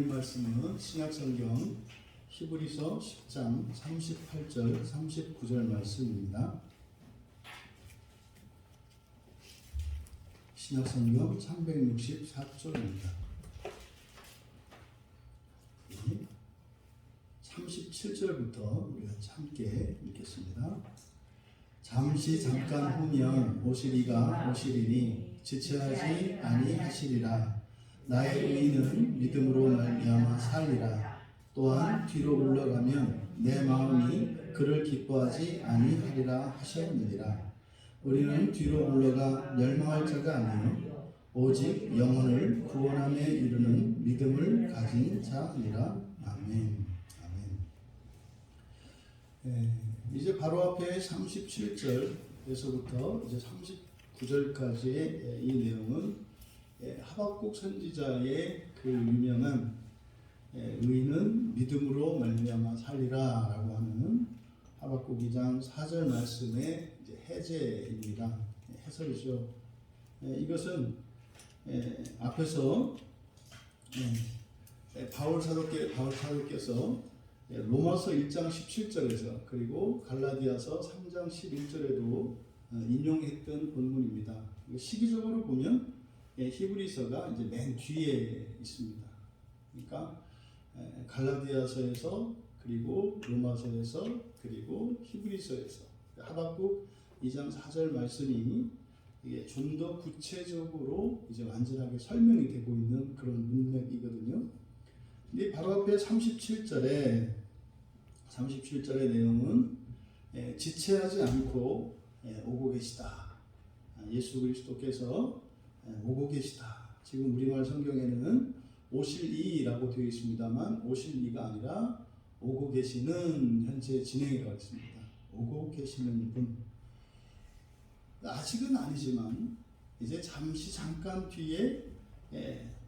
말씀은 신약성경 히브리서 10장 38절 39절 말씀입니다. 신약성경 364쪽입니다. 37절부터 우리가 함께 읽겠습니다. 잠시 잠깐 후면 오시리가 오시리니 지체하지 아니하시리라. 나의 의인은 믿음으로 말미암아 살리라. 또한 뒤로 물러가면 내 마음이 그를 기뻐하지 아니하리라 하셨느니라. 우리는 뒤로 물러가 멸망할 자가 아니요 오직 영혼을 구원함에 이르는 믿음을 가진 자니라. 아멘. 이제 바로 앞에 37절에서부터 이제 39절까지의 이 내용은 하박국 선지자의 그 유명한 의인은 믿음으로 말미암아 살리라 라고 하는 하박국 2장 4절 말씀의 이제 해제입니다. 해설이죠. 이것은 앞에서 바울 사도께서 로마서 1장 17절에서 그리고 갈라디아서 3장 11절에도 인용했던 본문입니다. 시기적으로 보면 히브리서가 이제 맨 뒤에 있습니다. 그러니까 갈라디아서에서 그리고 로마서에서 그리고 히브리서에서 하박국 2장 4절 말씀이 이게 좀 더 구체적으로 이제 완전하게 설명이 되고 있는 그런 문맥이거든요. 근데 바로 앞에 37절의 내용은 지체하지 않고 오고 계시다. 예수 그리스도께서 오고 계시다. 지금 우리말 성경에는 오실 이라고 되어 있습니다만 오실 이가 아니라 오고 계시는 현재 진행이라고 했습니다. 오고 계시는 분. 아직은 아니지만 이제 잠깐 뒤에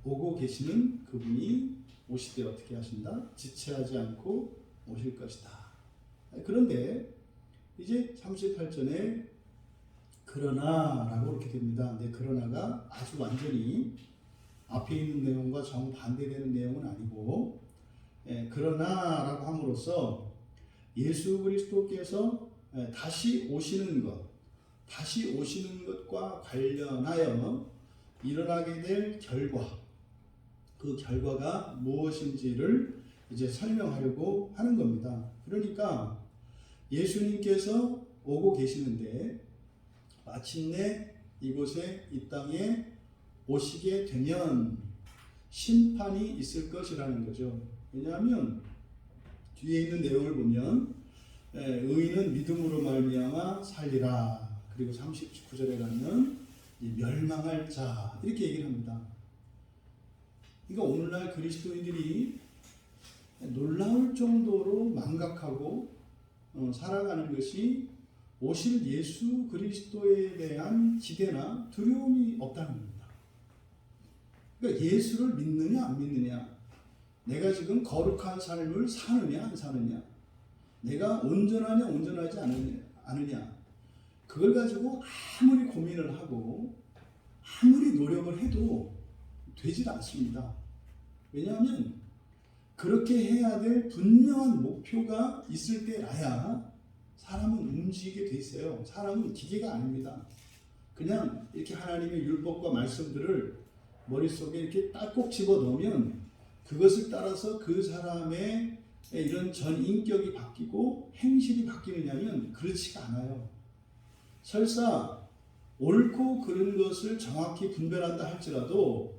오고 계시는 그분이 오실 때 어떻게 하신다? 지체하지 않고 오실 것이다. 그런데 이제 38절에 그러나라고 이렇게 됩니다. 근데 그러나가 아주 완전히 앞에 있는 내용과 정반대되는 내용은 아니고 그러나라고 함으로써 예수 그리스도께서 다시 오시는 것과 관련하여 일어나게 될 결과, 그 결과가 무엇인지를 이제 설명하려고 하는 겁니다. 그러니까 예수님께서 오고 계시는데 마침내 이곳에 이 땅에 오시게 되면 심판이 있을 것이라는 거죠. 왜냐하면 뒤에 있는 내용을 보면 의인은 믿음으로 말미암아 살리라. 그리고 39절에 가면 멸망할 자 이렇게 얘기를 합니다. 그러니까 오늘날 그리스도인들이 놀라울 정도로 망각하고 살아가는 것이 오실 예수 그리스도에 대한 기대나 두려움이 없다는 겁니다. 그러니까 예수를 믿느냐 안 믿느냐, 내가 지금 거룩한 삶을 사느냐 안 사느냐, 내가 온전하냐 온전하지 않느냐, 그걸 가지고 아무리 고민을 하고 아무리 노력을 해도 되질 않습니다. 왜냐하면 그렇게 해야 될 분명한 목표가 있을 때라야 사람은 움직이게 돼 있어요. 사람은 기계가 아닙니다. 그냥 이렇게 하나님의 율법과 말씀들을 머릿속에 이렇게 딱 꼭 집어넣으면 그것을 따라서 그 사람의 이런 전 인격이 바뀌고 행실이 바뀌느냐면 그렇지가 않아요. 설사 옳고 그른 것을 정확히 분별한다 할지라도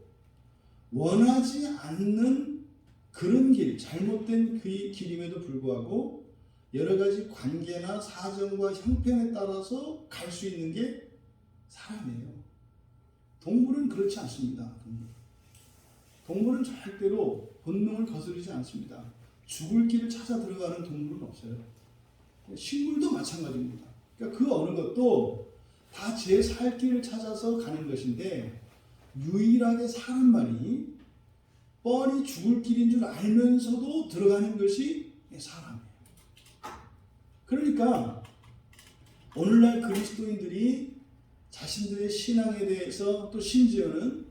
원하지 않는 그런 길, 잘못된 그 길임에도 불구하고 여러 가지 관계나 사정과 형편에 따라서 갈 수 있는 게 사람이에요. 동물은 그렇지 않습니다. 동물은 절대로 본능을 거스르지 않습니다. 죽을 길을 찾아 들어가는 동물은 없어요. 식물도 마찬가지입니다. 그러니까 그 어느 것도 다 제 살 길을 찾아서 가는 것인데 유일하게 사람만이 뻔히 죽을 길인 줄 알면서도 들어가는 것이 사람이에요. 그러니까 오늘날 그리스도인들이 자신들의 신앙에 대해서 또 심지어는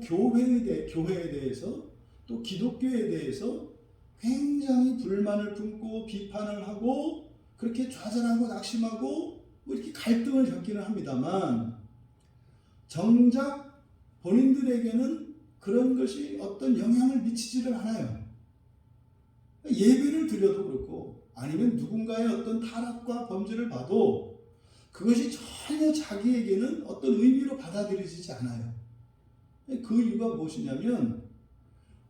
교회에 대해서 또 기독교에 대해서 굉장히 불만을 품고 비판을 하고 그렇게 좌절하고 낙심하고 뭐 이렇게 갈등을 겪기는 합니다만 정작 본인들에게는 그런 것이 어떤 영향을 미치지를 않아요. 예배를 드려도 그렇고 아니면 누군가의 어떤 타락과 범죄를 봐도 그것이 전혀 자기에게는 어떤 의미로 받아들여지지 않아요. 그 이유가 무엇이냐면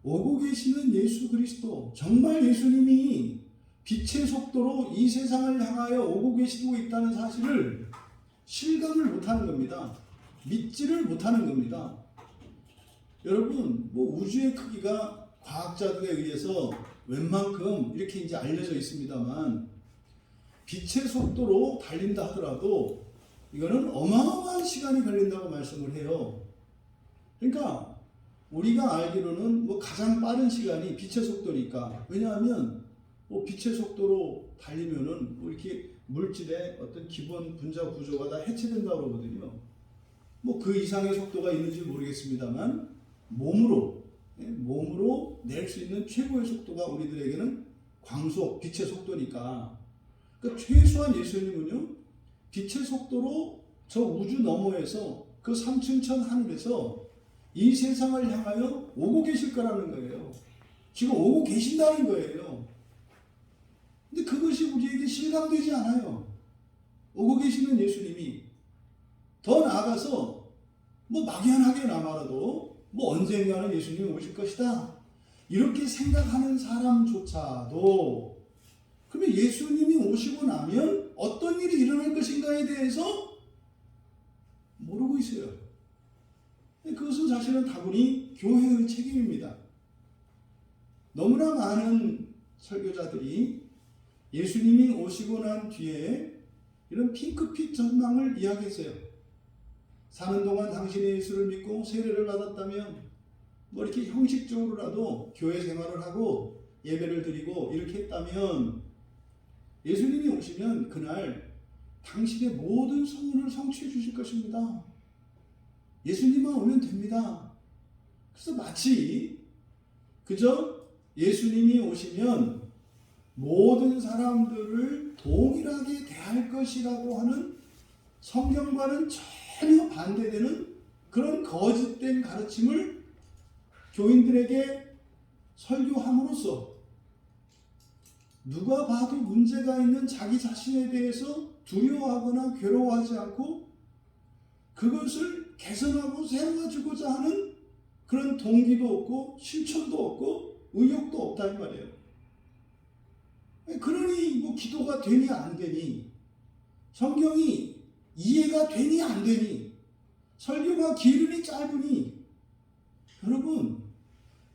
오고 계시는 예수 그리스도, 정말 예수님이 빛의 속도로 이 세상을 향하여 오고 계시고 있다는 사실을 실감을 못하는 겁니다. 믿지를 못하는 겁니다. 여러분, 뭐 우주의 크기가 과학자들에 의해서 웬만큼 이렇게 이제 알려져 있습니다만 빛의 속도로 달린다 하더라도 이거는 어마어마한 시간이 걸린다고 말씀을 해요. 그러니까 우리가 알기로는 뭐 가장 빠른 시간이 빛의 속도니까, 왜냐하면 뭐 빛의 속도로 달리면은 뭐 이렇게 물질의 어떤 기본 분자 구조가 다 해체된다고 그러거든요. 뭐 그 이상의 속도가 있는지 모르겠습니다만 몸으로 낼 수 있는 최고의 속도가 우리들에게는 광속, 빛의 속도니까. 그러니까 최소한 예수님은요, 빛의 속도로 저 우주 너머에서 그 삼층천 하늘에서 이 세상을 향하여 오고 계실 거라는 거예요. 지금 오고 계신다는 거예요. 근데 그것이 우리에게 실감되지 않아요. 오고 계시는 예수님이. 더 나아가서 뭐 막연하게나마라도 뭐 언젠가는 예수님이 오실 것이다 이렇게 생각하는 사람조차도 그러면 예수님이 오시고 나면 어떤 일이 일어날 것인가에 대해서 모르고 있어요. 그것은 사실은 다분히 교회의 책임입니다. 너무나 많은 설교자들이 예수님이 오시고 난 뒤에 이런 핑크빛 전망을 이야기했어요. 사는 동안 당신이 예수를 믿고 세례를 받았다면 뭐 이렇게 형식적으로라도 교회 생활을 하고 예배를 드리고 이렇게 했다면 예수님이 오시면 그날 당신의 모든 소원을 성취해 주실 것입니다. 예수님만 오면 됩니다. 그래서 마치 그저 예수님이 오시면 모든 사람들을 동일하게 대할 것이라고 하는 성경과는 전혀 반대되는 그런 거짓된 가르침을 교인들에게 설교함으로써 누가 봐도 문제가 있는 자기 자신에 대해서 두려워하거나 괴로워하지 않고 그것을 개선하고 세워주고자 하는 그런 동기도 없고 실천도 없고 의욕도 없다는 말이에요. 그러니 뭐 기도가 되니 안 되니, 성경이 이해가 되니 안 되니, 설교가 길으니 짧으니,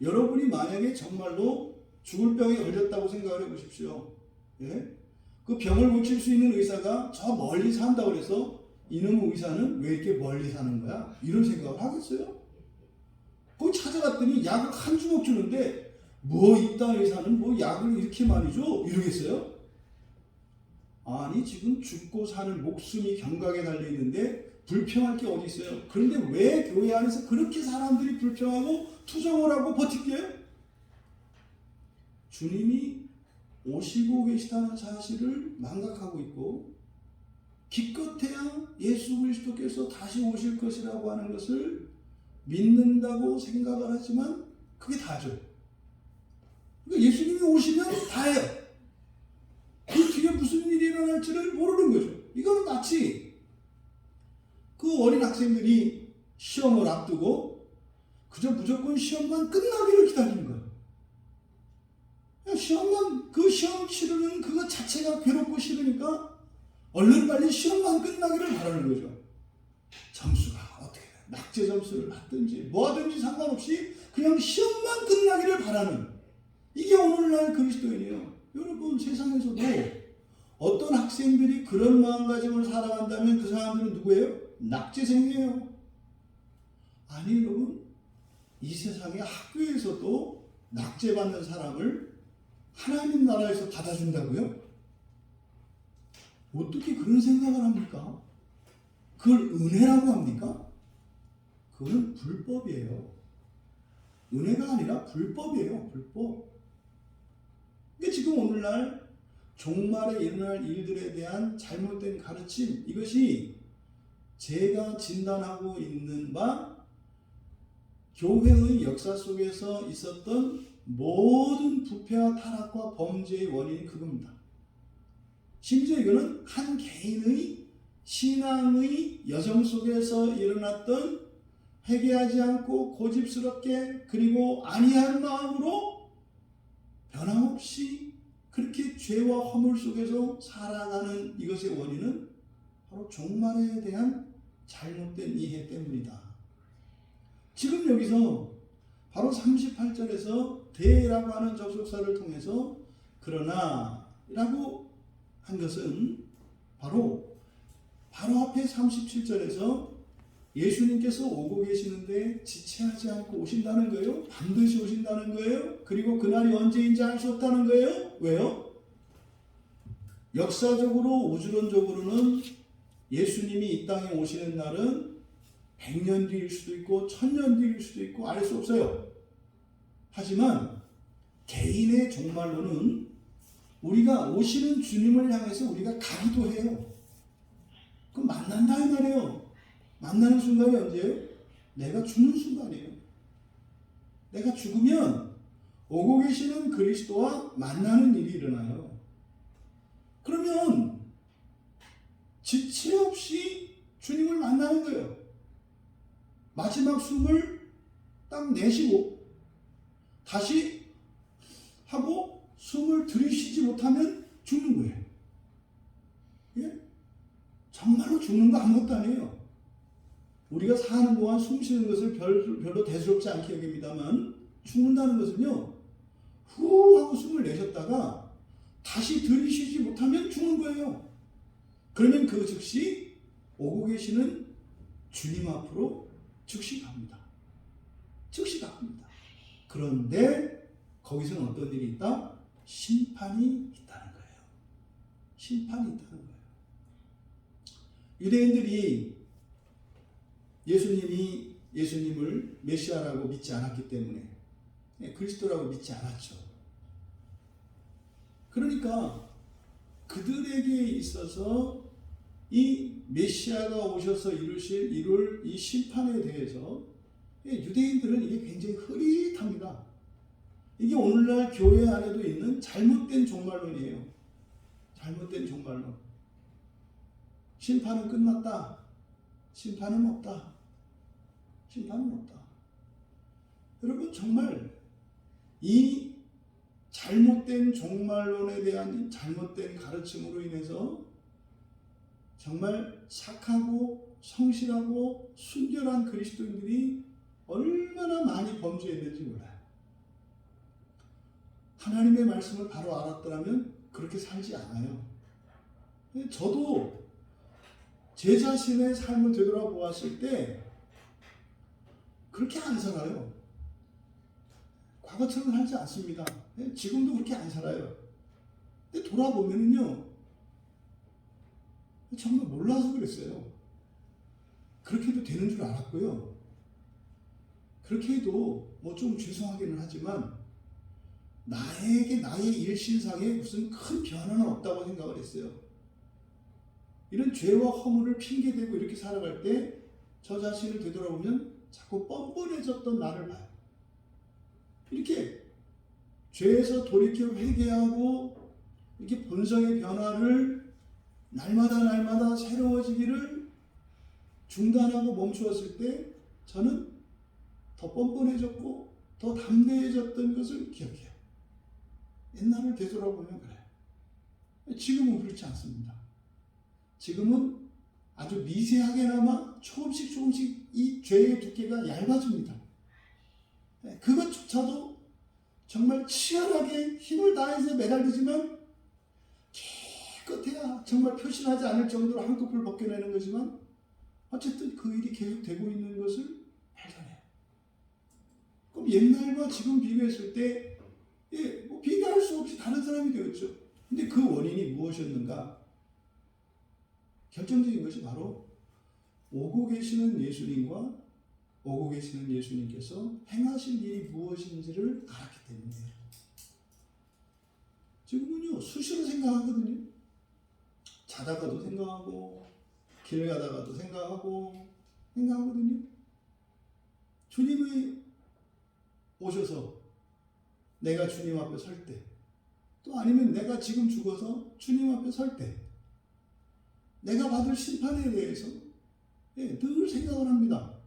여러분이 만약에 정말로 죽을 병에 걸렸다고 생각을 해보십시오. 예? 그 병을 고칠 수 있는 의사가 저 멀리 산다고 해서 이놈의 의사는 왜 이렇게 멀리 사는 거야? 이런 생각을 하겠어요? 거기 찾아갔더니 약을 한 주먹 주는데 뭐 이딴 의사는 뭐 약을 이렇게 많이 줘? 이러겠어요? 아니 지금 죽고 사는 목숨이 경각에 달려있는데 불평할 게 어디 있어요? 그런데 왜 교회 안에서 그렇게 사람들이 불평하고 투정을 하고 버티게요? 주님이 오시고 계시다는 사실을 망각하고 있고 기껏해야 예수 그리스도께서 다시 오실 것이라고 하는 것을 믿는다고 생각을 하지만 그게 다죠. 그러니까 예수님이 오시면 다예요. 그 뒤에 무슨 일이 일어날지를 모르는 거죠. 이거는 마치 그 어린 학생들이 시험을 앞두고 그저 무조건 시험만 끝나기를 기다리는 거예요. 시험만, 그 시험 치르는 그것 자체가 괴롭고 싫으니까 얼른 빨리 시험만 끝나기를 바라는 거죠. 점수가 어떻게 낙제 점수를 받든지 뭐하든지 상관없이 그냥 시험만 끝나기를 바라는, 이게 오늘날 그리스도인이에요. 여러분, 세상에서도 어떤 학생들이 그런 마음가짐을 살아간다면 그 사람들은 누구예요? 낙제생이에요. 아니 여러분, 이 세상의 학교에서도 낙제받는 사람을 하나님 나라에서 받아준다고요? 어떻게 그런 생각을 합니까? 그걸 은혜라고 합니까? 그건 불법이에요. 은혜가 아니라 불법이에요. 불법. 그러니까 지금 오늘날 종말에 일어날 일들에 대한 잘못된 가르침, 이것이 제가 진단하고 있는 바 교회의 역사 속에서 있었던 모든 부패와 타락과 범죄의 원인이 그겁니다. 심지어 이거는 한 개인의 신앙의 여정 속에서 일어났던 회개하지 않고 고집스럽게 그리고 안이한 마음으로 변함없이 그렇게 죄와 허물 속에서 살아가는 이것의 원인은 바로 종말에 대한 잘못된 이해 때문이다. 지금 여기서 바로 38절에서 대라고 하는 접속사를 통해서 그러나 라고 한 것은 바로 앞에 37절에서 예수님께서 오고 계시는데 지체하지 않고 오신다는 거예요. 반드시 오신다는 거예요. 그리고 그날이 언제인지 알 수 없다는 거예요. 왜요? 역사적으로 우주론적으로는 예수님이 이 땅에 오시는 날은 100년 뒤일 수도 있고 1000년 뒤일 수도 있고 알 수 없어요. 하지만 개인의 종말로는 우리가 오시는 주님을 향해서 우리가 가기도 해요. 그럼 만난다 이 말이에요. 만나는 순간이 언제예요? 내가 죽는 순간이에요. 내가 죽으면 오고 계시는 그리스도와 만나는 일이 일어나요. 그러면 지체 없이 주님을 만나는 거예요. 마지막 숨을 딱 내쉬고 다시 하고 숨을 들이쉬지 못하면 죽는 거예요. 예? 정말로 죽는 거 아무것도 아니에요. 우리가 사는 동안 숨 쉬는 것을 별로 대수롭지 않게 여깁니다만 죽는다는 것은요, 후 하고 숨을 내셨다가 다시 들이쉬지 못하면 죽는 거예요. 그러면 그 즉시 오고 계시는 주님 앞으로 즉시 갑니다. 즉시 갑니다. 그런데 거기서는 어떤 일이 있다? 심판이 있다는 거예요. 심판이 있다는 거예요. 유대인들이 예수님을 메시아라고 믿지 않았기 때문에 그리스도라고 믿지 않았죠. 그러니까 그들에게 있어서 이 메시아가 오셔서 이룰 이 심판에 대해서 유대인들은 이게 굉장히 흐릿합니다. 이게 오늘날 교회 안에도 있는 잘못된 종말론이에요. 잘못된 종말론. 심판은 끝났다. 심판은 없다. 심판은 없다. 여러분, 정말 이 잘못된 종말론에 대한 잘못된 가르침으로 인해서 정말 착하고 성실하고 순결한 그리스도인들이 얼마나 많이 범죄했는지 몰라요. 하나님의 말씀을 바로 알았더라면 그렇게 살지 않아요. 저도 제 자신의 삶을 되돌아보았을 때 그렇게 안 살아요. 과거처럼 살지 않습니다. 지금도 그렇게 안 살아요. 근데 돌아보면은요, 정말 몰라서 그랬어요. 그렇게 해도 되는 줄 알았고요. 그렇게 해도 뭐 좀 죄송하기는 하지만 나의 일신상에 무슨 큰 변화는 없다고 생각을 했어요. 이런 죄와 허물을 핑계대고 이렇게 살아갈 때 저 자신을 되돌아보면 자꾸 뻔뻔해졌던 나를 봐요. 이렇게 죄에서 돌이켜 회개하고 이렇게 본성의 변화를 날마다 새로워지기를 중단하고 멈추었을 때 저는 더 뻔뻔해졌고 더 담대해졌던 것을 기억해요. 옛날을 되돌아보면 그래요. 지금은 그렇지 않습니다. 지금은 아주 미세하게나마 조금씩 이 죄의 두께가 얇아집니다. 그것조차도 정말 치열하게 힘을 다해서 매달리지만 깨끗해야 정말 표신하지 않을 정도로 한꺼풀 벗겨내는 거지만 어쨌든 그 일이 계속 되고 있는 것을 발견해요. 그럼 옛날과 지금 비교했을 때 뭐 비교할 수 없이 다른 사람이 되었죠. 근데 그 원인이 무엇이었는가? 결정적인 것이 바로 오고 계시는 예수님과 오고 계시는 예수님께서 행하실 일이 무엇인지를 알았기 때문이에요. 지금은요, 수시로 생각하거든요. 자다가도 생각하고, 길 가다가도 생각하거든요. 주님이 오셔서 내가 주님 앞에 설 때, 또 아니면 내가 지금 죽어서 주님 앞에 설 때, 내가 받을 심판에 대해서 늘 생각을 합니다.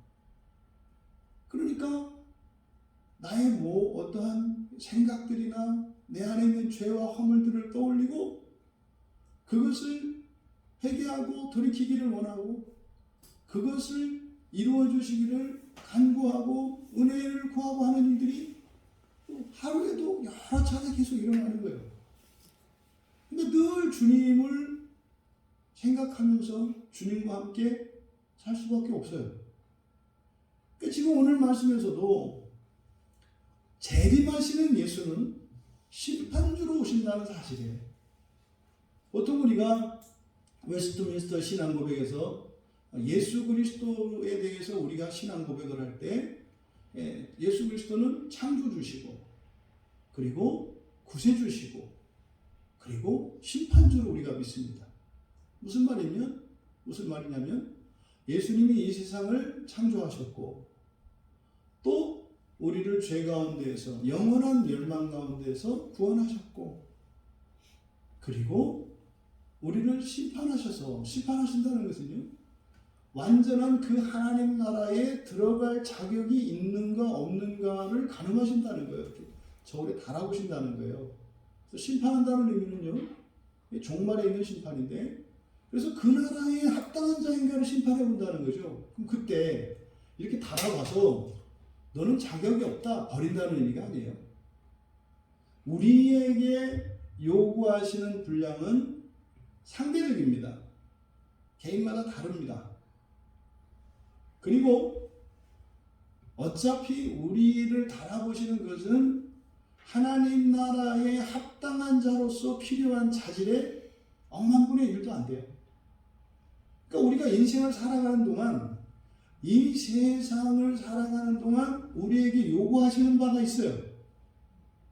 그러니까 나의 어떠한 생각들이나 내 안에 있는 죄와 허물들을 떠올리고 그것을 회개하고 돌이키기를 원하고 그것을 이루어 주시기를 간구하고 은혜를 구하고 하는 일들이 하루에도 여러 차례 계속 일어나는 거예요. 그러니까 늘 주님을 생각하면서 주님과 함께 살 수밖에 없어요. 그러니까 지금 오늘 말씀에서도 재림하시는 예수는 심판주로 오신다는 사실이에요. 보통 우리가 웨스트민스터 신앙 고백에서 예수 그리스도에 대해서 우리가 신앙 고백을 할 때 예수 그리스도는 창조주시고 그리고 구세주시고 그리고 심판주로 우리가 믿습니다. 무슨 말이냐면 예수님이 이 세상을 창조하셨고 또 우리를 죄 가운데에서 영원한 멸망 가운데에서 구원하셨고 그리고 우리를 심판하신다는 것은요, 완전한 그 하나님 나라에 들어갈 자격이 있는가 없는가를 가늠하신다는 거예요. 저울에 달아보신다는 거예요. 그래서 심판한다는 의미는요, 종말에 있는 심판인데, 그래서 그 나라에 합당한 자인가를 심판해 본다는 거죠. 그럼 그때 이렇게 달아봐서 너는 자격이 없다 버린다는 의미가 아니에요. 우리에게 요구하시는 분량은 상대적입니다. 개인마다 다릅니다. 그리고 어차피 우리를 달아보시는 것은 하나님 나라에 합당한 자로서 필요한 자질에 억만분의 1도 안 돼요. 그러니까 우리가 인생을 살아가는 동안, 이 세상을 살아가는 동안 우리에게 요구하시는 바가 있어요.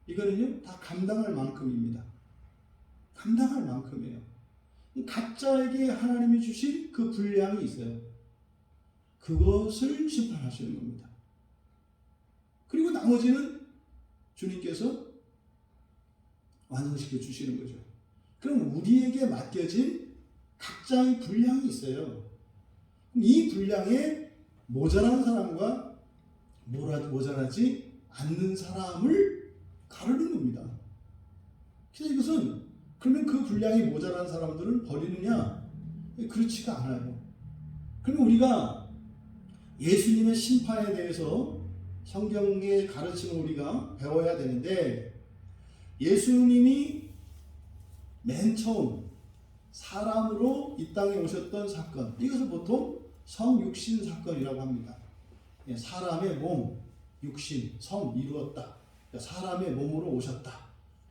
이거는요, 다 감당할 만큼입니다. 감당할 만큼이에요. 각자에게 하나님이 주신 그 분량이 있어요. 그것을 심판하시는 겁니다. 그리고 나머지는 주님께서 완성시켜 주시는 거죠. 그럼 우리에게 맡겨진 각자의 분량이 있어요. 이 분량에 모자란 사람과 모자라지 않는 사람을 가르는 겁니다. 그래서 이것은 그러면 그 분량이 모자란 사람들은 버리느냐? 그렇지가 않아요. 그러면 우리가 예수님의 심판에 대해서 성경의 가르침을 우리가 배워야 되는데, 예수님이 맨 처음 사람으로 이 땅에 오셨던 사건, 이것을 보통 성육신 사건이라고 합니다. 사람의 몸, 육신, 성 이루었다. 사람의 몸으로 오셨다.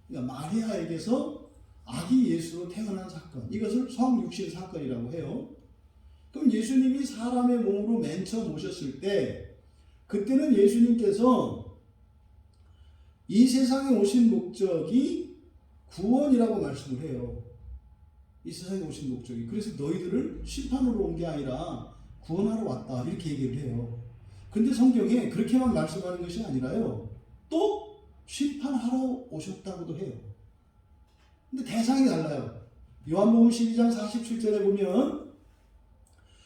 그러니까 마리아에게서 아기 예수로 태어난 사건, 이것을 성육신 사건이라고 해요. 그럼 예수님이 사람의 몸으로 맨 처음 오셨을 때, 그때는 예수님께서 이 세상에 오신 목적이 구원이라고 말씀을 해요. 이 세상에 오신 목적이. 그래서 너희들을 심판으로 온 게 아니라 구원하러 왔다, 이렇게 얘기를 해요. 근데 성경에 그렇게만 말씀하는 것이 아니라요, 또 심판하러 오셨다고도 해요. 근데 대상이 달라요. 요한복음 12장 47절에 보면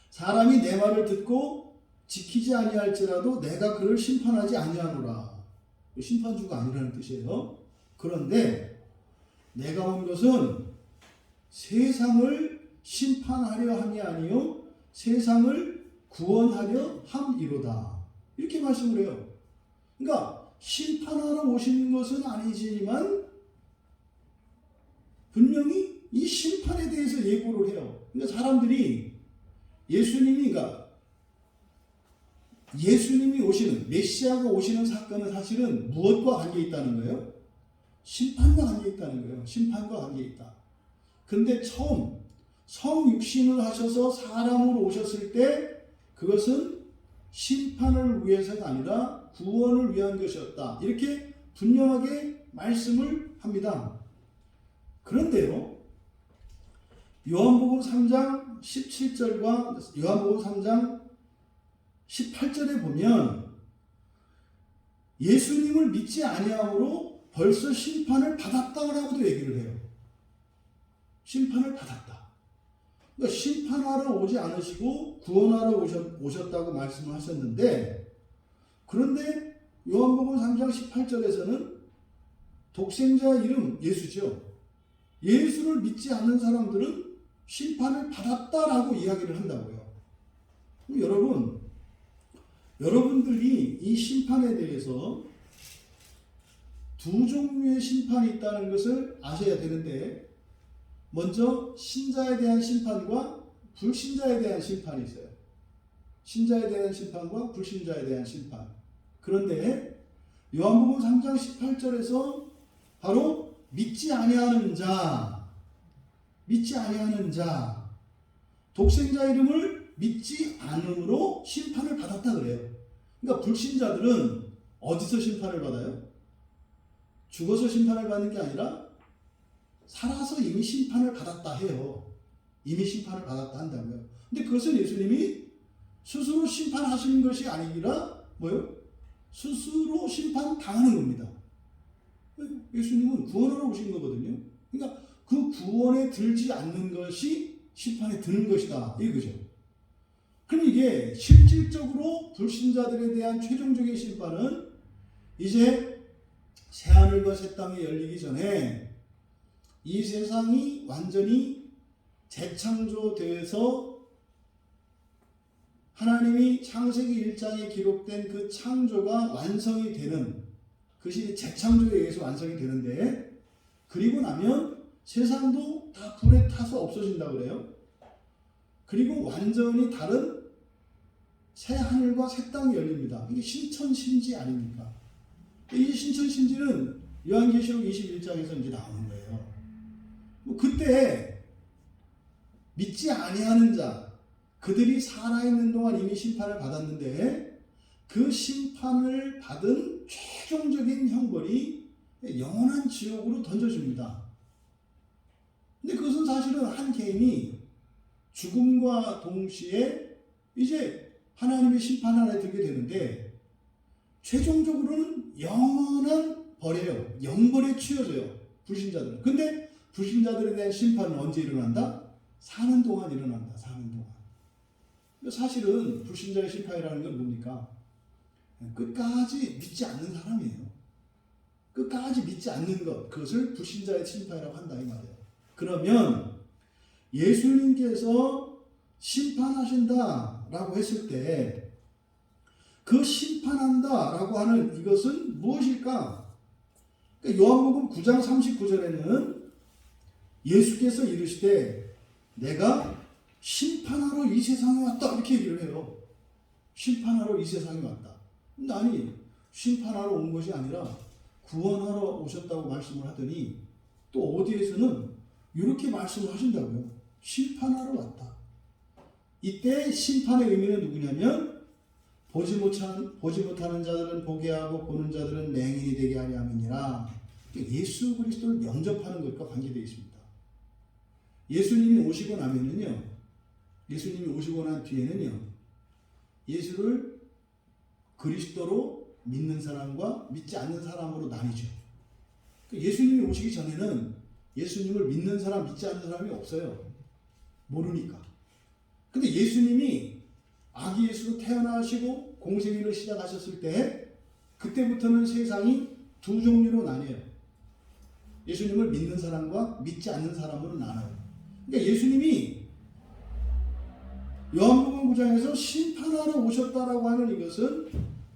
사람이 내 말을 듣고 지키지 아니할지라도 내가 그를 심판하지 아니하노라. 심판주가 아니라는 뜻이에요. 그런데 내가 온 것은 세상을 심판하려 함이 아니요 세상을 구원하려 함이로다. 이렇게 말씀을 해요. 그러니까 심판하러 오신 것은 아니지만 분명히 이 심판에 대해서 예고를 해요. 그러니까 사람들이 예수님이 오시는, 메시아가 오시는 사건은 사실은 무엇과 관계 있다는 거예요? 심판과 관계 있다는 거예요. 심판과 관계 있다. 그런데 처음 성육신을 하셔서 사람으로 오셨을 때 그것은 심판을 위해서가 아니라 구원을 위한 것이었다. 이렇게 분명하게 말씀을 합니다. 그런데요, 요한복음 3장 17절과 요한복음 3장 18절에 보면 예수님을 믿지 아니함으로 벌써 심판을 받았다라고도 얘기를 해요. 심판을 받았다. 그러니까 심판하러 오지 않으시고 구원하러 오셨다고 말씀을 하셨는데, 그런데 요한복음 3장 18절에서는 독생자 이름 예수죠. 예수를 믿지 않는 사람들은 심판을 받았다라고 이야기를 한다고요. 그럼 여러분들이 이 심판에 대해서 두 종류의 심판이 있다는 것을 아셔야 되는데, 먼저 신자에 대한 심판과 불신자에 대한 심판이 있어요. 신자에 대한 심판과 불신자에 대한 심판. 그런데 요한복음 3장 18절에서 바로 믿지 아니하는 자, 독생자 이름을 믿지 않음으로 심판을 받았다 그래요. 그러니까 불신자들은 어디서 심판을 받아요? 죽어서 심판을 받는 게 아니라 살아서 이미 심판을 받았다 해요. 이미 심판을 받았다 한다고요. 근데 그것은 예수님이 스스로 심판하시는 것이 아니라 뭐요? 스스로 심판당하는 겁니다. 예수님은 구원하러 오신 거거든요. 그러니까 그 구원에 들지 않는 것이 심판에 드는 것이다, 이거죠. 그럼 이게 실질적으로 불신자들에 대한 최종적인 심판은 이제 새하늘과 새 땅이 열리기 전에 이 세상이 완전히 재창조되어서 하나님이 창세기 1장에 기록된 그 창조가 완성이 되는, 그것이 재창조에 의해서 완성이 되는데, 그리고 나면 세상도 다 불에 타서 없어진다고 그래요. 그리고 완전히 다른 새 하늘과 새 땅이 열립니다. 이게 신천신지 아닙니까? 이 신천신지는 요한계시록 21장에서 이제 나오는 거예요. 그때 믿지 아니하는 자, 그들이 살아있는 동안 이미 심판을 받았는데, 그 심판을 받은 최종적인 형벌이 영원한 지옥으로 던져집니다. 근데 그것은 사실은 한 개인이 죽음과 동시에 이제 하나님의 심판 안에 들게 되는데, 최종적으로는 영원한 벌이에요. 영벌에 치여져요, 불신자들은. 근데 불신자들에 대한 심판은 언제 일어난다? 사는 동안 일어난다. 사는 동안. 사실은 불신자의 심판이라는 건 뭡니까? 끝까지 믿지 않는 사람이에요. 끝까지 믿지 않는 것, 그것을 불신자의 심판이라고 한다 이 말이에요. 그러면 예수님께서 심판하신다라고 했을 때 그 심판한다라고 하는 이것은 무엇일까? 요한복음 9장 39절에는 예수께서 이르시되 내가 심판하러 이 세상에 왔다, 이렇게 얘기를 해요. 심판하러 이 세상에 왔다. 근데 아니, 심판하러 온 것이 아니라 구원하러 오셨다고 말씀을 하더니 또 어디에서는 이렇게 말씀을 하신다고요. 심판하러 왔다. 이때 심판의 의미는 누구냐면 보지 못하는 자들은 보게 하고 보는 자들은 맹인이 되게 하려 함이니라. 예수 그리스도를 영접하는 것과 관계되어 있습니다. 예수님이 오시고 나면은요, 예수님이 오시고 난 뒤에는요, 예수를 그리스도로 믿는 사람과 믿지 않는 사람으로 나뉘죠. 예수님이 오시기 전에는 예수님을 믿는 사람, 믿지 않는 사람이 없어요. 모르니까. 근데 예수님이 아기 예수로 태어나시고 공생애를 시작하셨을 때, 그때부터는 세상이 두 종류로 나뉘어요. 예수님을 믿는 사람과 믿지 않는 사람으로 나눠요. 그러니까 예수님이 요한복음 9장에서 심판하러 오셨다라고 하는 이것은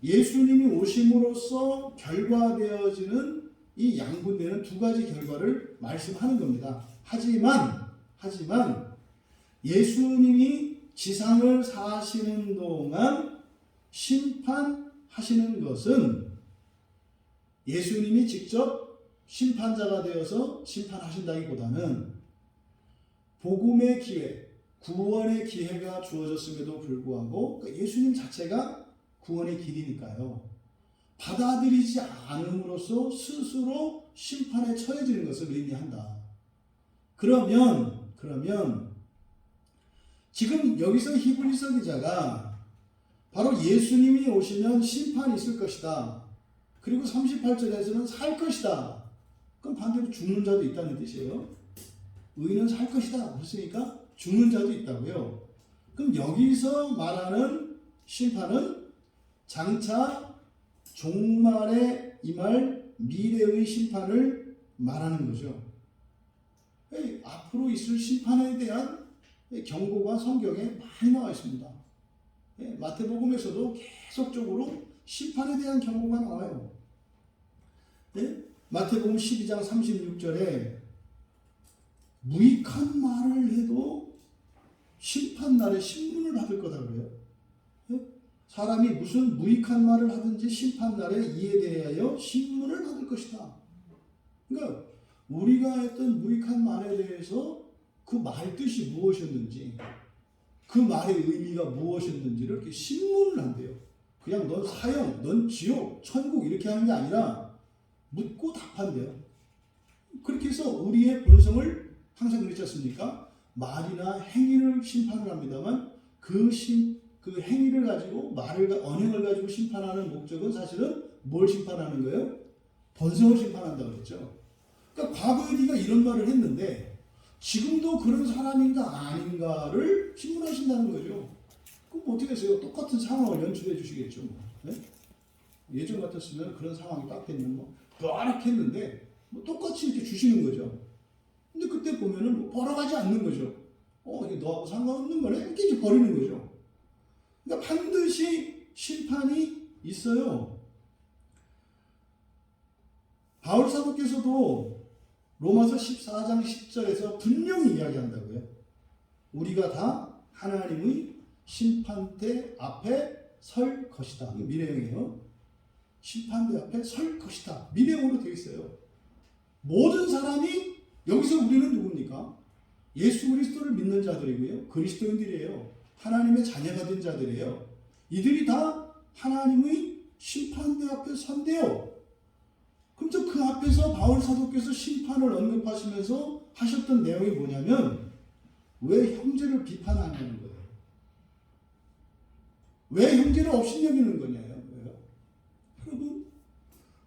예수님이 오심으로써 결과되어지는 이 양분되는 두 가지 결과를 말씀하는 겁니다. 하지만 예수님이 지상을 사시는 동안 심판하시는 것은 예수님이 직접 심판자가 되어서 심판하신다기보다는 복음의 기회, 구원의 기회가 주어졌음에도 불구하고 예수님 자체가 구원의 길이니까요. 받아들이지 않음으로써 스스로 심판에 처해지는 것을 의미한다. 그러면 지금 여기서 히브리서 기자가 바로 예수님이 오시면 심판이 있을 것이다. 그리고 38절에서는 살 것이다. 그럼 반대로 죽는 자도 있다는 뜻이에요. 의인은 살 것이다. 그랬으니까 죽는 자도 있다고요. 그럼 여기서 말하는 심판은 장차 종말에 임할 미래의 심판을 말하는 거죠. 앞으로 있을 심판에 대한 경고가 성경에 많이 나와 있습니다. 마태복음에서도 계속적으로 심판에 대한 경고가 나와요. 마태복음 12장 36절에 무익한 말을 해도 심판날에 신문을 받을 거다 그래요. 사람이 무슨 무익한 말을 하든지 심판날에 이에 대하여 신문을 받을 것이다. 그러니까 우리가 했던 무익한 말에 대해서 그 말 뜻이 무엇이었는지, 그 말의 의미가 무엇이었는지를 이렇게 신문을 한대요. 그냥 넌 사형, 넌 지옥, 천국 이렇게 하는 게 아니라 묻고 답한대요. 그렇게 해서 우리의 본성을 항상 그렇지 않습니까? 말이나 행위를 심판을 합니다만 그 행위를 가지고 언행을 가지고 심판하는 목적은 사실은 뭘 심판하는 거예요? 본성을 심판한다고 그랬죠. 그러니까 과거에 네가 이런 말을 했는데 지금도 그런 사람인가 아닌가를 신문하신다는 거죠. 그럼 어떻게 하세요? 똑같은 상황을 연출해 주시겠죠. 네? 예전 같았으면 그런 상황이 딱 되면 벼락했는데 똑같이 이렇게 주시는 거죠. 근데 그때 보면은 벌어가지 않는 거죠. 이게 너하고 상관없는 거네? 이렇게 이제 버리는 거죠. 그러니까 반드시 심판이 있어요. 바울 사도께서도 로마서 14장 10절에서 분명히 이야기한다고요. 우리가 다 하나님의 심판대 앞에 설 것이다. 미래형이에요. 심판대 앞에 설 것이다. 미래형으로 되어 있어요. 모든 사람이 여기서 우리는 누굽니까? 예수 그리스도를 믿는 자들이고요. 그리스도인들이에요. 하나님의 자녀가 된 자들이에요. 이들이 다 하나님의 심판대 앞에 선대요. 그럼 그 앞에서 바울 사도께서 심판을 언급하시면서 하셨던 내용이 뭐냐면 왜 형제를 비판하냐는 거예요. 왜 형제를 업신여기는 거냐요. 여러분,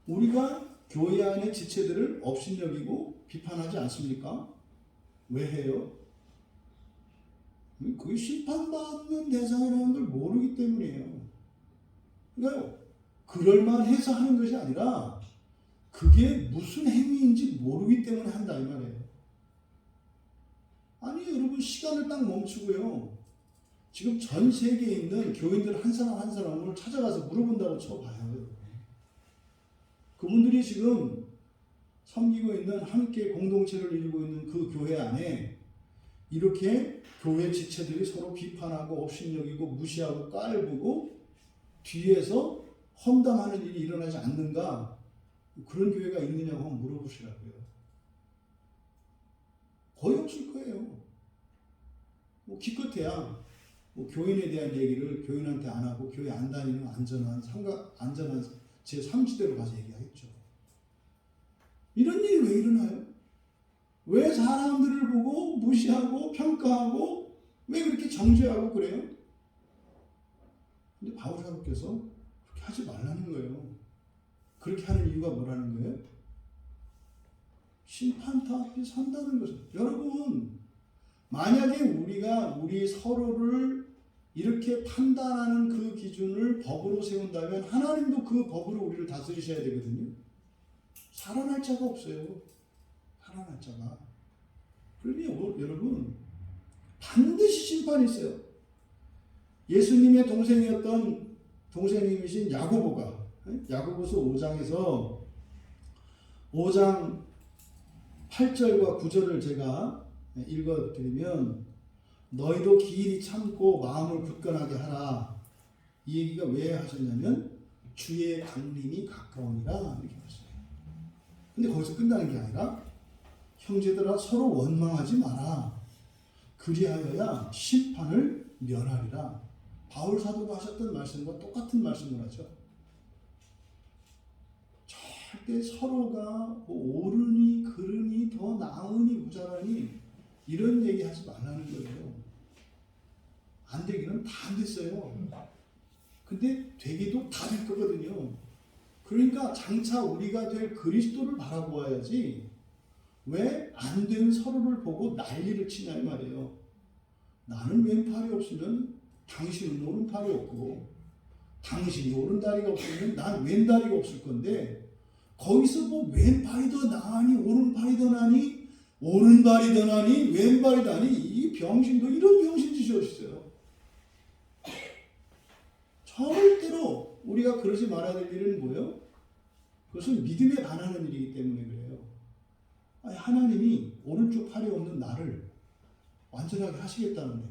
우리가 교회 안의 지체들을 업신여기고 비판하지 않습니까? 왜 해요? 그게 심판받는 대상이라는 걸 모르기 때문이에요. 그러니까요, 그럴만해서 하는 것이 아니라 그게 무슨 행위인지 모르기 때문에 한다 이 말이에요. 아니 여러분 시간을 딱 멈추고요. 지금 전 세계에 있는 교인들 한 사람 한 사람을 찾아가서 물어본다고 쳐봐요. 그분들이 지금 섬기고 있는 함께 공동체를 이루고 있는 그 교회 안에 이렇게 교회 지체들이 서로 비판하고 업신여기고 무시하고 깔보고 뒤에서 험담하는 일이 일어나지 않는가? 그런 교회가 있느냐고 한번 물어보시라고요. 거의 없을 거예요. 기껏해야 교인에 대한 얘기를 교인한테 안 하고 교회 안 다니는 안전한 제3지대로 가서 얘기하겠죠. 이런 일이 왜 일어나요? 왜 사람들을 보고 무시하고 평가하고 왜 그렇게 정죄하고 그래요? 근데 바울 사도께서 그렇게 하지 말라는 거예요. 그렇게 하는 이유가 뭐라는 거예요? 심판터 앞에 선다는 거죠. 여러분, 만약에 우리가 우리 서로를 이렇게 판단하는 그 기준을 법으로 세운다면 하나님도 그 법으로 우리를 다스리셔야 되거든요. 살아날 자가 없어요. 살아날 자가. 그러니 여러분, 반드시 심판이 있어요. 예수님의 동생님이신 야고보가 야고보서 5장에서 5장 8절과 9절을 제가 읽어드리면 너희도 기일이 참고 마음을 굳건하게 하라. 이 얘기가 왜 하셨냐면 주의 강림이 가까우니라 이렇게 하셨어요. 근데 거기서 끝나는 게 아니라 형제들아 서로 원망하지 마라. 그리하여야 심판을 면하리라. 바울 사도가 하셨던 말씀과 똑같은 말씀을 하죠. 절대 서로가 뭐 옳으니 그르니 더 나으니 모자라니 이런 얘기 하지 말라는 거예요. 안 되기는 다 안 됐어요. 근데 되기도 다 될 거거든요. 그러니까 장차 우리가 될 그리스도를 바라보아야지 왜 안 된 서로를 보고 난리를 치냐 이 말이에요. 나는 왼팔이 없으면 당신은 오른팔이 없고 당신이 오른다리가 없으면 난 왼다리가 없을 건데 거기서 뭐 왼팔이 더 나으니 오른팔이 더 나니 오른발이 더 나니 왼발이 더 나니 이 병신도 이런 병신짓이 어딨어요. 절대로 우리가 그러지 말아야 될 일은 뭐예요? 그것은 믿음에 반하는 일이기 때문에 그래요. 아니, 하나님이 오른쪽 팔이 없는 나를 완전하게 하시겠다는데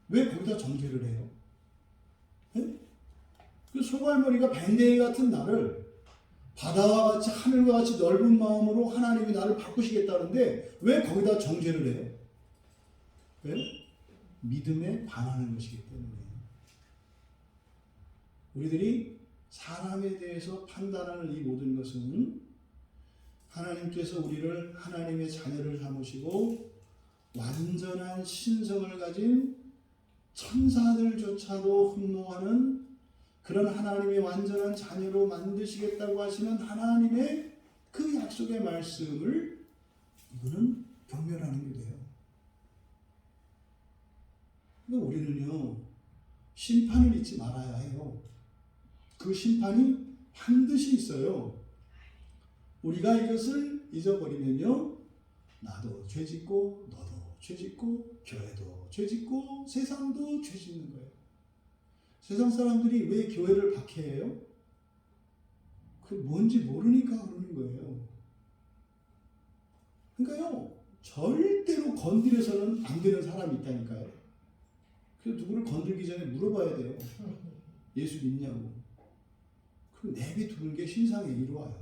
왜 거기다 정죄를 해요? 네? 그 소갈머리가 밴댕이 같은 나를 바다와 같이 하늘과 같이 넓은 마음으로 하나님이 나를 바꾸시겠다는데 왜 거기다 정죄를 해요? 왜? 믿음에 반하는 것이기 때문에. 우리들이 사람에 대해서 판단하는 이 모든 것은 하나님께서 우리를 하나님의 자녀를 삼으시고 완전한 신성을 가진 천사들조차도 흠모하는 그런 하나님의 완전한 자녀로 만드시겠다고 하시는 하나님의 그 약속의 말씀을 이거는 경멸하는 게 돼요. 그러니까 우리는요 심판을 잊지 말아야 해요. 그 심판이 반드시 있어요. 우리가 이것을 잊어버리면요 나도 죄짓고 너도 죄짓고 교회도 죄짓고 세상도 죄짓는 거예요. 세상 사람들이 왜 교회를 박해해요? 그 뭔지 모르니까 그러는 거예요. 그러니까요 절대로 건드려서는 안 되는 사람이 있다니까요. 그래서 누구를 건들기 전에 물어봐야 돼요. 예수 믿냐고. 그럼 내비두는 게 신상에 이루어요.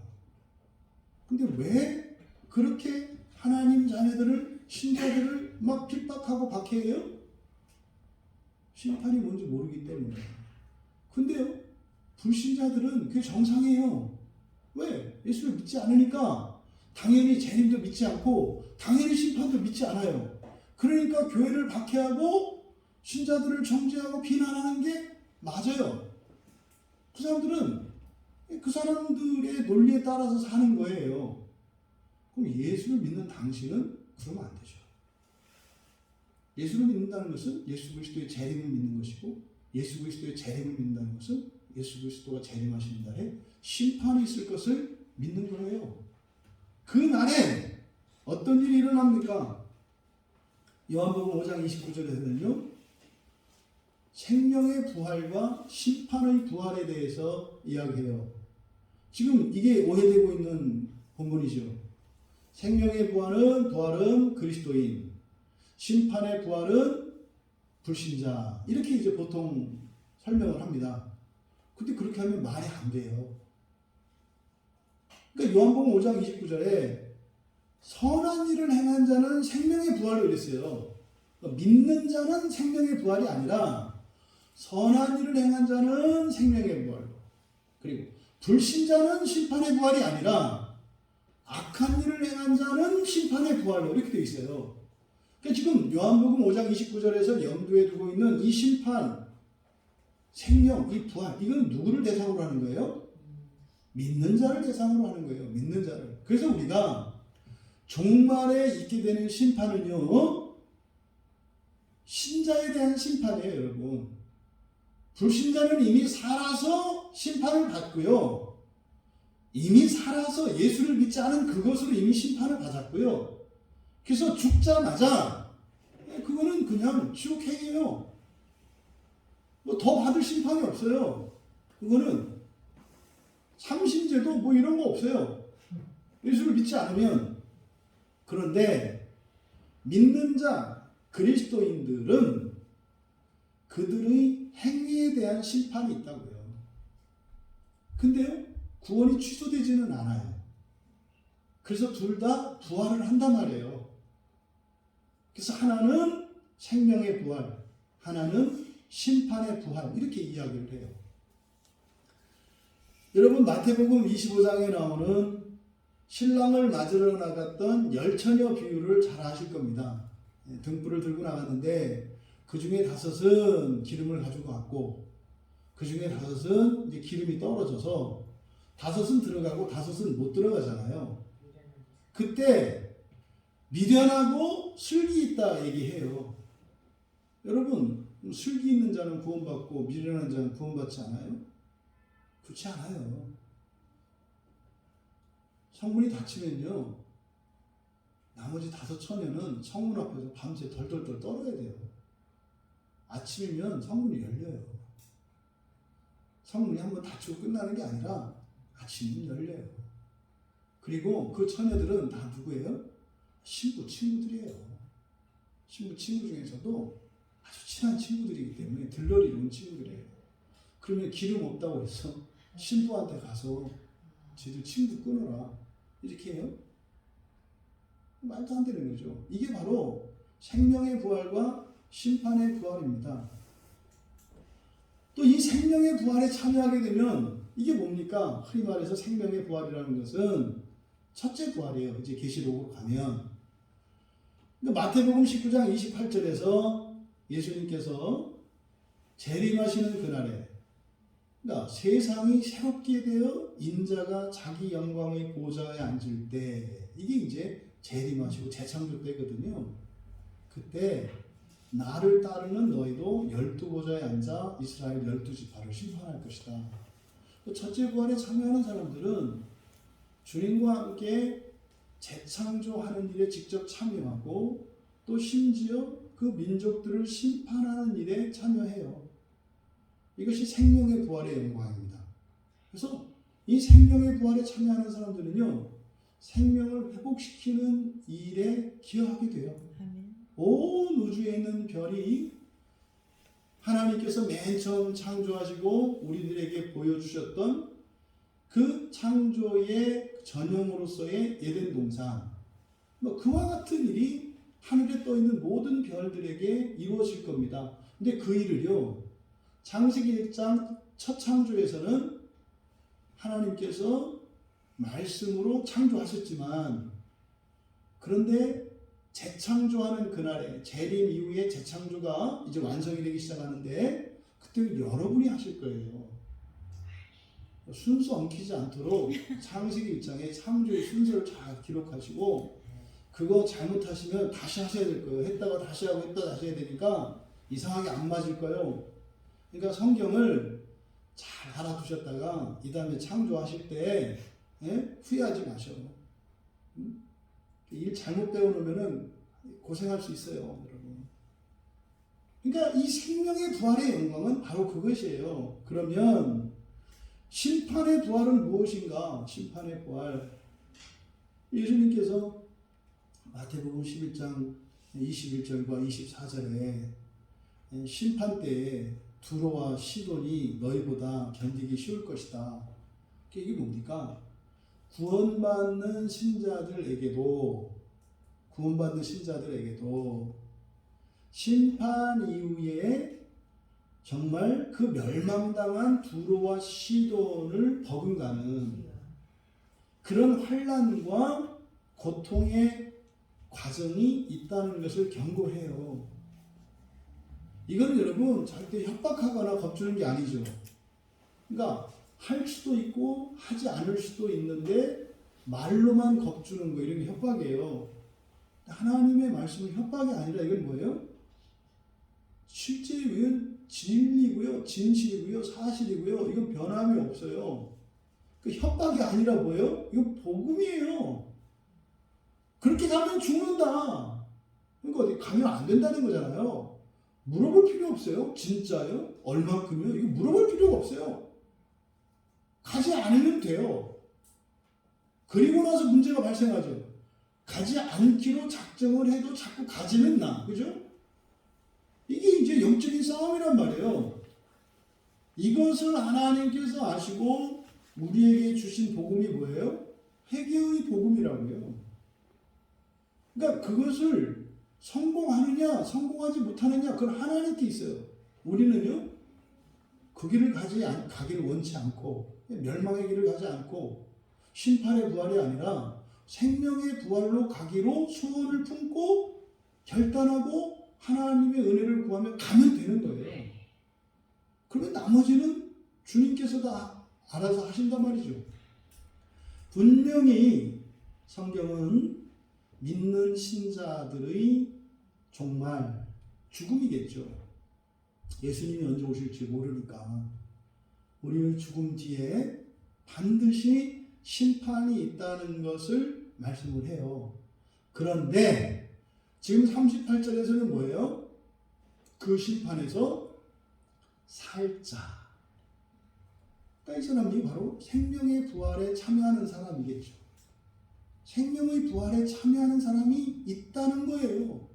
근데 왜 그렇게 하나님 자녀들을 신자들을 막 핍박하고 박해해요? 심판이 뭔지 모르기 때문에. 근데요 불신자들은 그게 정상이에요. 왜? 예수를 믿지 않으니까 당연히 재림도 믿지 않고 당연히 심판도 믿지 않아요. 그러니까 교회를 박해하고 신자들을 정죄하고 비난하는 게 맞아요. 그 사람들은 그 사람들의 논리에 따라서 사는 거예요. 그럼 예수를 믿는 당신은 그러면 안 되죠. 예수를 믿는다는 것은 예수 그리스도의 재림을 믿는 것이고 예수 그리스도의 재림을 믿는다는 것은 예수 그리스도가 재림하시는 날에 심판이 있을 것을 믿는 거예요. 그 날에 어떤 일이 일어납니까? 요한복음 5장 29절에서는요. 생명의 부활과 심판의 부활에 대해서 이야기해요. 지금 이게 오해되고 있는 본문이죠. 생명의 부활은 그리스도인, 심판의 부활은 불신자. 이렇게 이제 보통 설명을 합니다. 근데 그렇게 하면 말이 안 돼요. 그러니까 요한복음 5장 29절에 선한 일을 행한 자는 생명의 부활로 이랬어요. 그러니까 믿는 자는 생명의 부활이 아니라 선한 일을 행한 자는 생명의 부활로, 그리고 불신자는 심판의 부활이 아니라 악한 일을 행한 자는 심판의 부활로 이렇게 되어 있어요. 그러니까 지금 요한복음 5장 29절에서 염두에 두고 있는 이 심판, 생명, 이 부활, 이건 누구를 대상으로 하는 거예요? 믿는 자를 대상으로 하는 거예요. 믿는 자를. 그래서 우리가 종말에 있게 되는 심판은요, 신자에 대한 심판이에요, 여러분. 불신자는 이미 살아서 심판을 받고요. 이미 살아서 예수를 믿지 않은 그것으로 이미 심판을 받았고요. 그래서 죽자마자 그거는 그냥 지옥행이에요. 뭐 더 받을 심판이 없어요. 그거는 삼신제도 뭐 이런 거 없어요. 예수를 믿지 않으면. 그런데 믿는 자 그리스도인들은 그들의 행위에 대한 심판이 있다고요. 근데요 구원이 취소되지는 않아요. 그래서 둘 다 부활을 한단 말이에요. 그래서 하나는 생명의 부활, 하나는 심판의 부활 이렇게 이야기를 해요. 여러분 마태복음 25장에 나오는 신랑을 맞으러 나갔던 열처녀 비유를 잘 아실 겁니다. 등불을 들고 나갔는데 그 중에 5은 기름을 가지고 왔고 그 중에 5은 이제 기름이 떨어져서 5은 들어가고 5은 못 들어가잖아요. 그때 미련하고 슬기 있다 얘기해요. 여러분 슬기 있는 자는 구원받고 미련한 자는 구원받지 않아요? 그렇지 않아요. 성문이 닫히면요 나머지 5 처녀는 성문 앞에서 밤새 덜덜덜 떨어야 돼요. 아침이면 성문이 열려요. 성문이 한번 닫히고 끝나는 게 아니라 아침은 열려요. 그리고 그 처녀들은 다 누구예요? 신부 친구들이에요. 신부 친구 중에서도 아주 친한 친구들이기 때문에 들러리로 온 친구들이에요. 그러면 기름 없다고 해서 신부한테 가서 쟤들 친구 끊어라 이렇게 해요? 말도 안 되는 거죠. 이게 바로 생명의 부활과 심판의 부활입니다. 또 이 생명의 부활에 참여하게 되면 이게 뭡니까? 흔히 말해서 생명의 부활이라는 것은 첫째 부활이에요. 이제 계시록으로 가면 마태복음 19장 28절에서 예수님께서 재림하시는 그날에 그러니까 세상이 새롭게 되어 인자가 자기 영광의 보좌에 앉을 때 이게 이제 재림하시고 재창조 때거든요. 그때 나를 따르는 너희도 12보좌에 앉아 이스라엘 12지파를 심판할 것이다. 첫째 부활에 참여하는 사람들은 주님과 함께 재창조하는 일에 직접 참여하고 또 심지어 그 민족들을 심판하는 일에 참여해요. 이것이 생명의 부활의 영광입니다. 그래서 이 생명의 부활에 참여하는 사람들은요 생명을 회복시키는 일에 기여하게 돼요. 온 우주에 있는 별이 하나님께서 맨 처음 창조하시고 우리들에게 보여주셨던 그 창조의 전형으로서의 에덴 동산 그와 같은 일이 하늘에 떠있는 모든 별들에게 이루어질 겁니다. 근데 그 일을요 창세기 1장 첫 창조에서는 하나님께서 말씀으로 창조하셨지만 그런데 재창조하는 그날에 재림 이후에 재창조가 이제 완성이 되기 시작하는데 그때 여러분이 하실 거예요. 순서 엉키지 않도록 창세기 1장에 창조의 순서를 잘 기록하시고 그거 잘못하시면 다시 하셔야 될 거예요. 했다가 다시 하고 했다가 다시 해야 되니까 이상하게 안 맞을 거예요. 그러니까 성경을 잘 알아두셨다가 이 다음에 창조하실 때 후회하지 마셔. 일 잘못 배워놓으면 고생할 수 있어요, 여러분. 그러니까 이 생명의 부활의 영광은 바로 그것이에요. 그러면 심판의 부활은 무엇인가? 심판의 부활. 예수님께서 마태복음 11장 21절과 24절에 심판 때에 두로와 시돈이 너희보다 견디기 쉬울 것이다. 이게 뭡니까? 구원받는 신자들에게도 심판 이후에 정말 그 멸망당한 두로와 시돈을 버금가는 그런 환난과 고통의 과정이 있다는 것을 경고해요. 이거는 여러분 절대 협박하거나 겁주는 게 아니죠. 그러니까 할 수도 있고 하지 않을 수도 있는데 말로만 겁주는 거 이런 게 협박이에요. 하나님의 말씀은 협박이 아니라 이건 뭐예요? 실제 이건 진리고요, 진실이고요, 사실이고요. 이건 변함이 없어요. 그 협박이 아니라 뭐예요? 이건 복음이에요. 그렇게 가면 죽는다. 그러니까 어디 가면 안 된다는 거잖아요. 물어볼 필요 없어요. 진짜요? 얼마큼요? 이거 물어볼 필요가 없어요. 가지 않으면 돼요. 그리고 나서 문제가 발생하죠. 가지 않기로 작정을 해도 자꾸 가지는 나. 그죠? 이게 이제 영적인 싸움이란 말이에요. 이것을 하나님께서 아시고 우리에게 주신 복음이 뭐예요? 회개의 복음이라고요. 그러니까 그것을 성공하느냐 성공하지 못하느냐 그건 하나님께 있어요. 우리는요, 그 길을 가기를 원치 않고, 멸망의 길을 가지 않고, 심판의 부활이 아니라 생명의 부활로 가기로 소원을 품고 결단하고 하나님의 은혜를 구하면 가면 되는 거예요. 그러면 나머지는 주님께서 다 알아서 하신단 말이죠. 분명히 성경은 믿는 신자들의 종말, 죽음이겠죠. 예수님이 언제 오실지 모르니까 우리의 죽음 뒤에 반드시 심판이 있다는 것을 말씀을 해요. 그런데 지금 38절에서는 뭐예요? 그 심판에서 살자. 그러니까 이 사람이 바로 생명의 부활에 참여하는 사람이겠죠. 생명의 부활에 참여하는 사람이 있다는 거예요.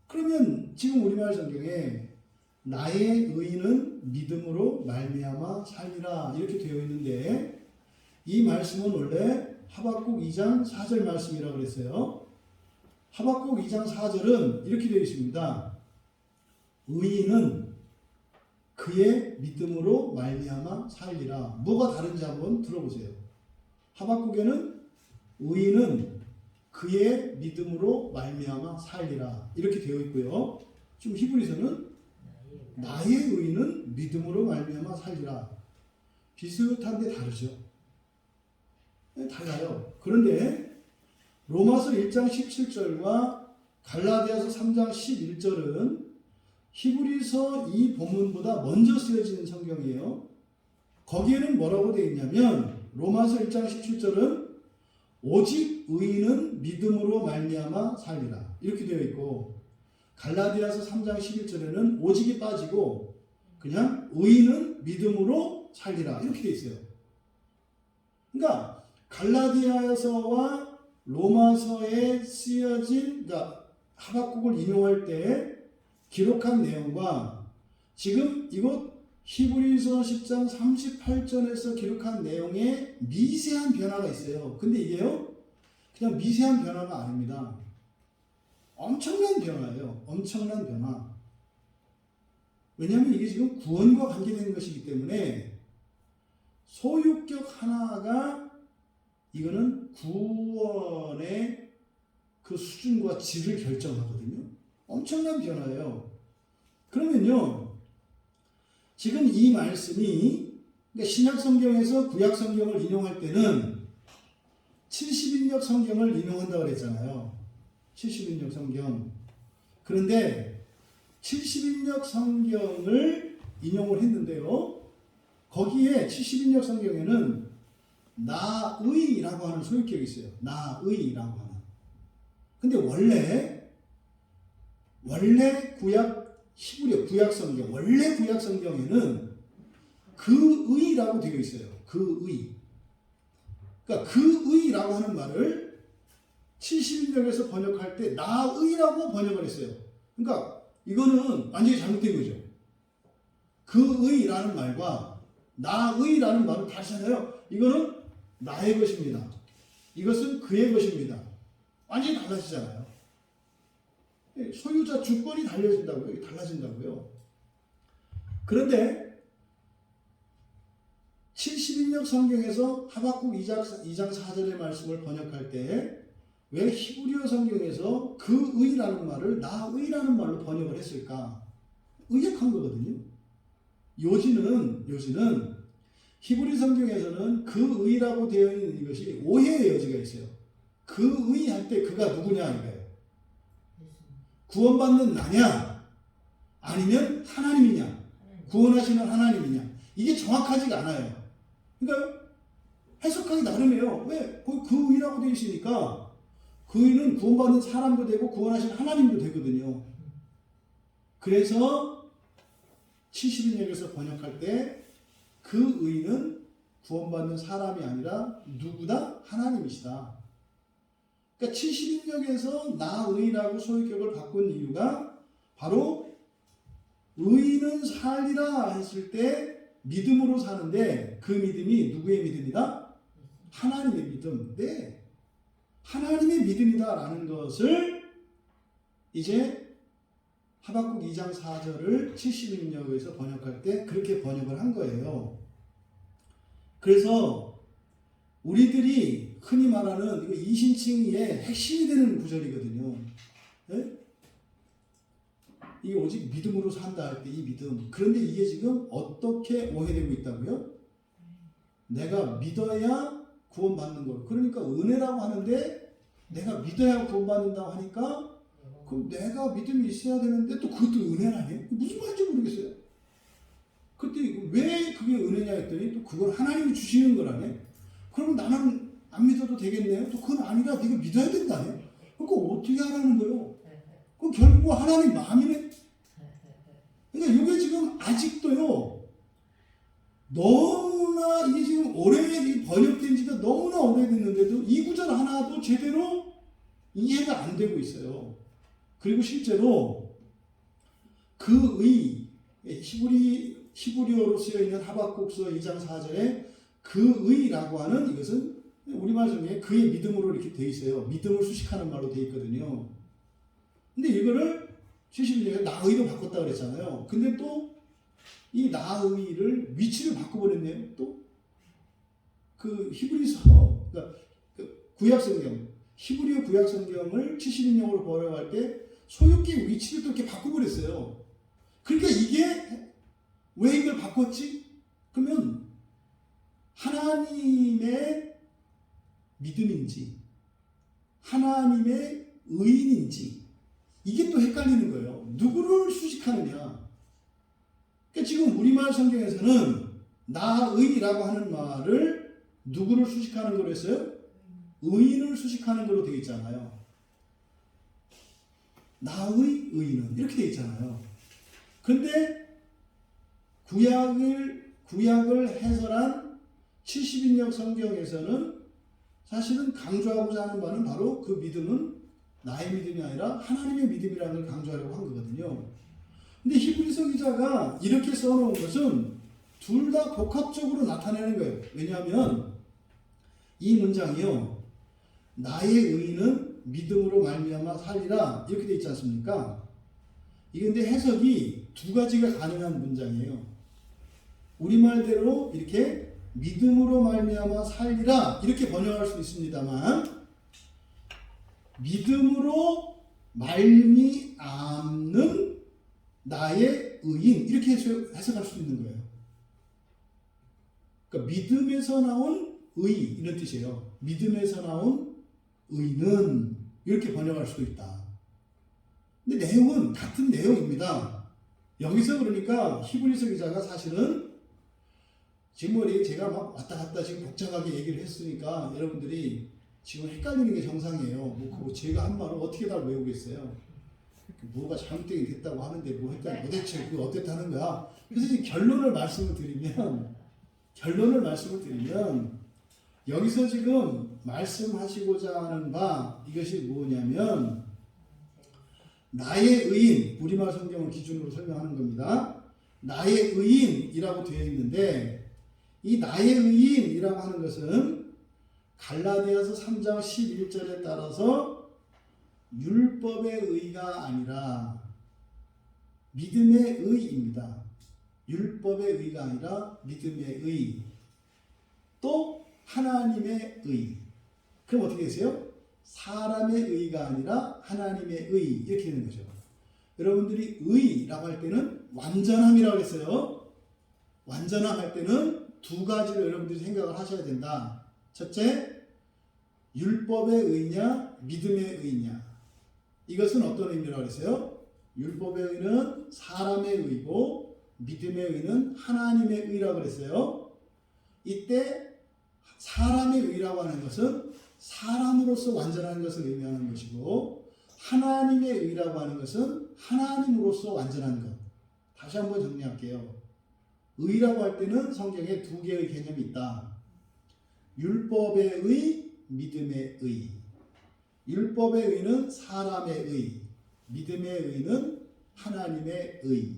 그러면 지금 우리말 성경에 나의 의인은 믿음으로 말미암아 살리라 이렇게 되어 있는데, 이 말씀은 원래 하박국 2장 4절 말씀이라고 그랬어요. 하박국 2장 4절은 이렇게 되어 있습니다. 의인은 그의 믿음으로 말미암아 살리라. 뭐가 다른지 한번 들어보세요. 하박국에는 의인은 그의 믿음으로 말미암아 살리라 이렇게 되어 있고요. 좀 히브리서는 나의 의인은 믿음으로 말미암아 살리라. 비슷한데 다르죠. 네, 달라요. 그런데 로마서 1장 17절과 갈라디아서 3장 11절은 히브리서 이 본문보다 먼저 쓰여진 성경이에요. 거기에는 뭐라고 되어 있냐면 로마서 1장 17절은 오직 의인은 믿음으로 말미암아 살리라 이렇게 되어 있고, 갈라디아서 3장 11절에는 오직이 빠지고 그냥 의인은 믿음으로 살리라 이렇게 되어 있어요. 그러니까 갈라디아서와 로마서에 쓰여진, 그러니까 하박국을 인용할 때 기록한 내용과 지금 이곳 히브리서 10장 38절에서 기록한 내용에 미세한 변화가 있어요. 근데 이게요, 그냥 미세한 변화가 아닙니다. 엄청난 변화예요. 엄청난 변화. 왜냐하면 이게 지금 구원과 관계된 것이기 때문에 소유격 하나가 이거는 구원의 그 수준과 질을 결정하거든요. 엄청난 변화예요. 그러면요, 지금 이 말씀이 신약 성경에서 구약 성경을 인용할 때는 70인역 성경을 인용한다고 그랬잖아요. 70인역 성경. 그런데 70인역 성경을 인용을 했는데요, 거기에 70인역 성경에는 나의라고 하는 소유격이 있어요. 나의라고 하는. 근데 원래 구약 히브리어 구약 성경, 원래 구약 성경에는 그의라고 되어 있어요. 그의. 그러니까 그의라고 하는 말을 70인역에서 번역할 때 나의라고 번역을 했어요. 그러니까 이거는 완전히 잘못된 거죠. 그의라는 말과 나의라는 말은 다르잖아요. 이거는 나의 것입니다. 이것은 그의 것입니다. 완전히 달라지잖아요. 소유자 주권이 달라진다고요. 그런데 70인역 성경에서 하박국 2장 4절의 말씀을 번역할 때 왜 히브리어 성경에서 그의라는 말을 나의라는 말로 번역을 했을까? 의역한 거거든요. 요지는 히브리 성경에서는 그의라고 되어 있는 이것이 오해의 여지가 있어요. 그의 할 때 그가 누구냐 이거예요. 구원받는 나냐 아니면 하나님이냐, 구원하시는 하나님이냐, 이게 정확하지가 않아요. 그러니까 해석하기 나름이에요. 왜? 거기 그의라고 되어 있으니까 그의는 구원받는 사람도 되고 구원하시는 하나님도 되거든요. 그래서 70인역에서 번역할 때 그의는 구원받는 사람이 아니라 누구다? 하나님이시다. 그러니까 70인역에서 나의라고 소유격을 바꾼 이유가 바로 의인은 살리라 했을 때 믿음으로 사는데 그 믿음이 누구의 믿음이다? 하나님의 믿음. 네. 하나님의 믿음이다라는 것을 이제 하박국 2장 4절을 70인역에서 번역할 때 그렇게 번역을 한 거예요. 그래서 우리들이 흔히 말하는 이거 이신칭의의 핵심이 되는 구절이거든요. 네? 이게 오직 믿음으로 산다 할 때 이 믿음. 그런데 이게 지금 어떻게 오해되고 있다고요? 내가 믿어야 구원받는 거. 그러니까 은혜라고 하는데 내가 믿어야 구원받는다고 하니까 그럼 내가 믿음이 있어야 되는데 또 그것도 은혜라네? 무슨 말인지 모르겠어요. 그때 왜 그게 은혜냐 했더니 또 그걸 하나님이 주시는 거라네? 그러면 나는 안 믿어도 되겠네요? 또 그건 아니라 네가 믿어야 된다네? 그러니까 어떻게 하라는 거예요? 그럼 결국 하나님 마음이네? 그러니까 이게 지금 아직도요, 너무나 이게 지금 번역된 지가 너무나 오래됐는데도 이 구절 하나도 제대로 이해가 안 되고 있어요. 그리고 실제로 그 히브리어로 쓰여 있는 하박국서 2장 4절에 그 의라고 하는 이것은 우리말 성경에 그의 믿음으로 이렇게 돼 있어요. 믿음을 수식하는 말로 돼 있거든요. 근데 이거를 70년에 나의로 바꿨다 그랬잖아요. 근데 또 이 나의를 위치를 바꿔버렸네요. 또 그 히브리서, 그러니까 그 구약 성경, 히브리어 구약 성경을 70인용으로 번역할 때 소유기 위치를 또 이렇게 바꿔버렸어요. 그러니까 이게 왜 이걸 바꿨지? 그러면 하나님의 믿음인지 하나님의 의인인지 이게 또 헷갈리는 거예요. 누구를 수식하느냐? 그러니까 지금 우리말 성경에서는 나의라고 하는 말을 누구를 수식하는 걸로 했어요? 의인을 수식하는 걸로 되어 있잖아요. 나의 의인은 이렇게 되어 있잖아요. 그런데 구약을 해설한 70인역 성경에서는 사실은 강조하고자 하는 바는 바로 그 믿음은 나의 믿음이 아니라 하나님의 믿음이라는 걸 강조하려고 한 거거든요. 근데 히브리서 기자가 이렇게 써놓은 것은 둘 다 복합적으로 나타내는 거예요. 왜냐하면 이 문장이요, 나의 의인은 믿음으로 말미암아 살리라 이렇게 돼 있지 않습니까? 이게 근데 해석이 두 가지가 가능한 문장이에요. 우리말대로 이렇게 믿음으로 말미암아 살리라 이렇게 번역할 수 있습니다만, 믿음으로 말미암는 나의 의인 이렇게 해석할 수 있는 거예요. 그러니까 믿음에서 나온 의 이런 뜻이에요. 믿음에서 나온 의는 이렇게 번역할 수도 있다. 근데 내용은 같은 내용입니다. 여기서 그러니까 히브리서 기자가 사실은 지금 제가 막 왔다 갔다 지금 복잡하게 얘기를 했으니까 여러분들이 지금 헷갈리는 게 정상이에요. 뭐 제가 한 말을 어떻게 다 외우겠어요? 뭐가 잘못되게 됐다고 하는데 뭐 했다 도대체 그거 어땠다는 거야? 그래서 지금 결론을 말씀을 드리면 여기서 지금 말씀하시고자 하는 바 이것이 뭐냐면 나의 의인, 우리말 성경을 기준으로 설명하는 겁니다. 나의 의인이라고 되어 있는데 이 나의 의인이라고 하는 것은 갈라디아서 3장 11절에 따라서 율법의 의가 아니라 믿음의 의입니다. 율법의 의가 아니라 믿음의 의. 또 하나님의 의. 그럼 어떻게 되세요? 사람의 의가 아니라 하나님의 의. 이렇게 되는 거죠. 여러분들이 의라고 할 때는 완전함이라고 했어요. 완전함 할 때는 두 가지를 여러분들이 생각을 하셔야 된다. 첫째, 율법의 의냐, 믿음의 의냐. 이것은 어떤 의미라고 했어요? 율법의 의는 사람의 의고 믿음의 의는 하나님의 의라고 그랬어요. 이때 사람의 의라고 하는 것은 사람으로서 완전한 것을 의미하는 것이고 하나님의 의라고 하는 것은 하나님으로서 완전한 것. 다시 한번 정리할게요. 의라고 할 때는 성경에 두 개의 개념이 있다. 율법의 의, 믿음의 의. 율법의 의는 사람의 의, 믿음의 의는 하나님의 의.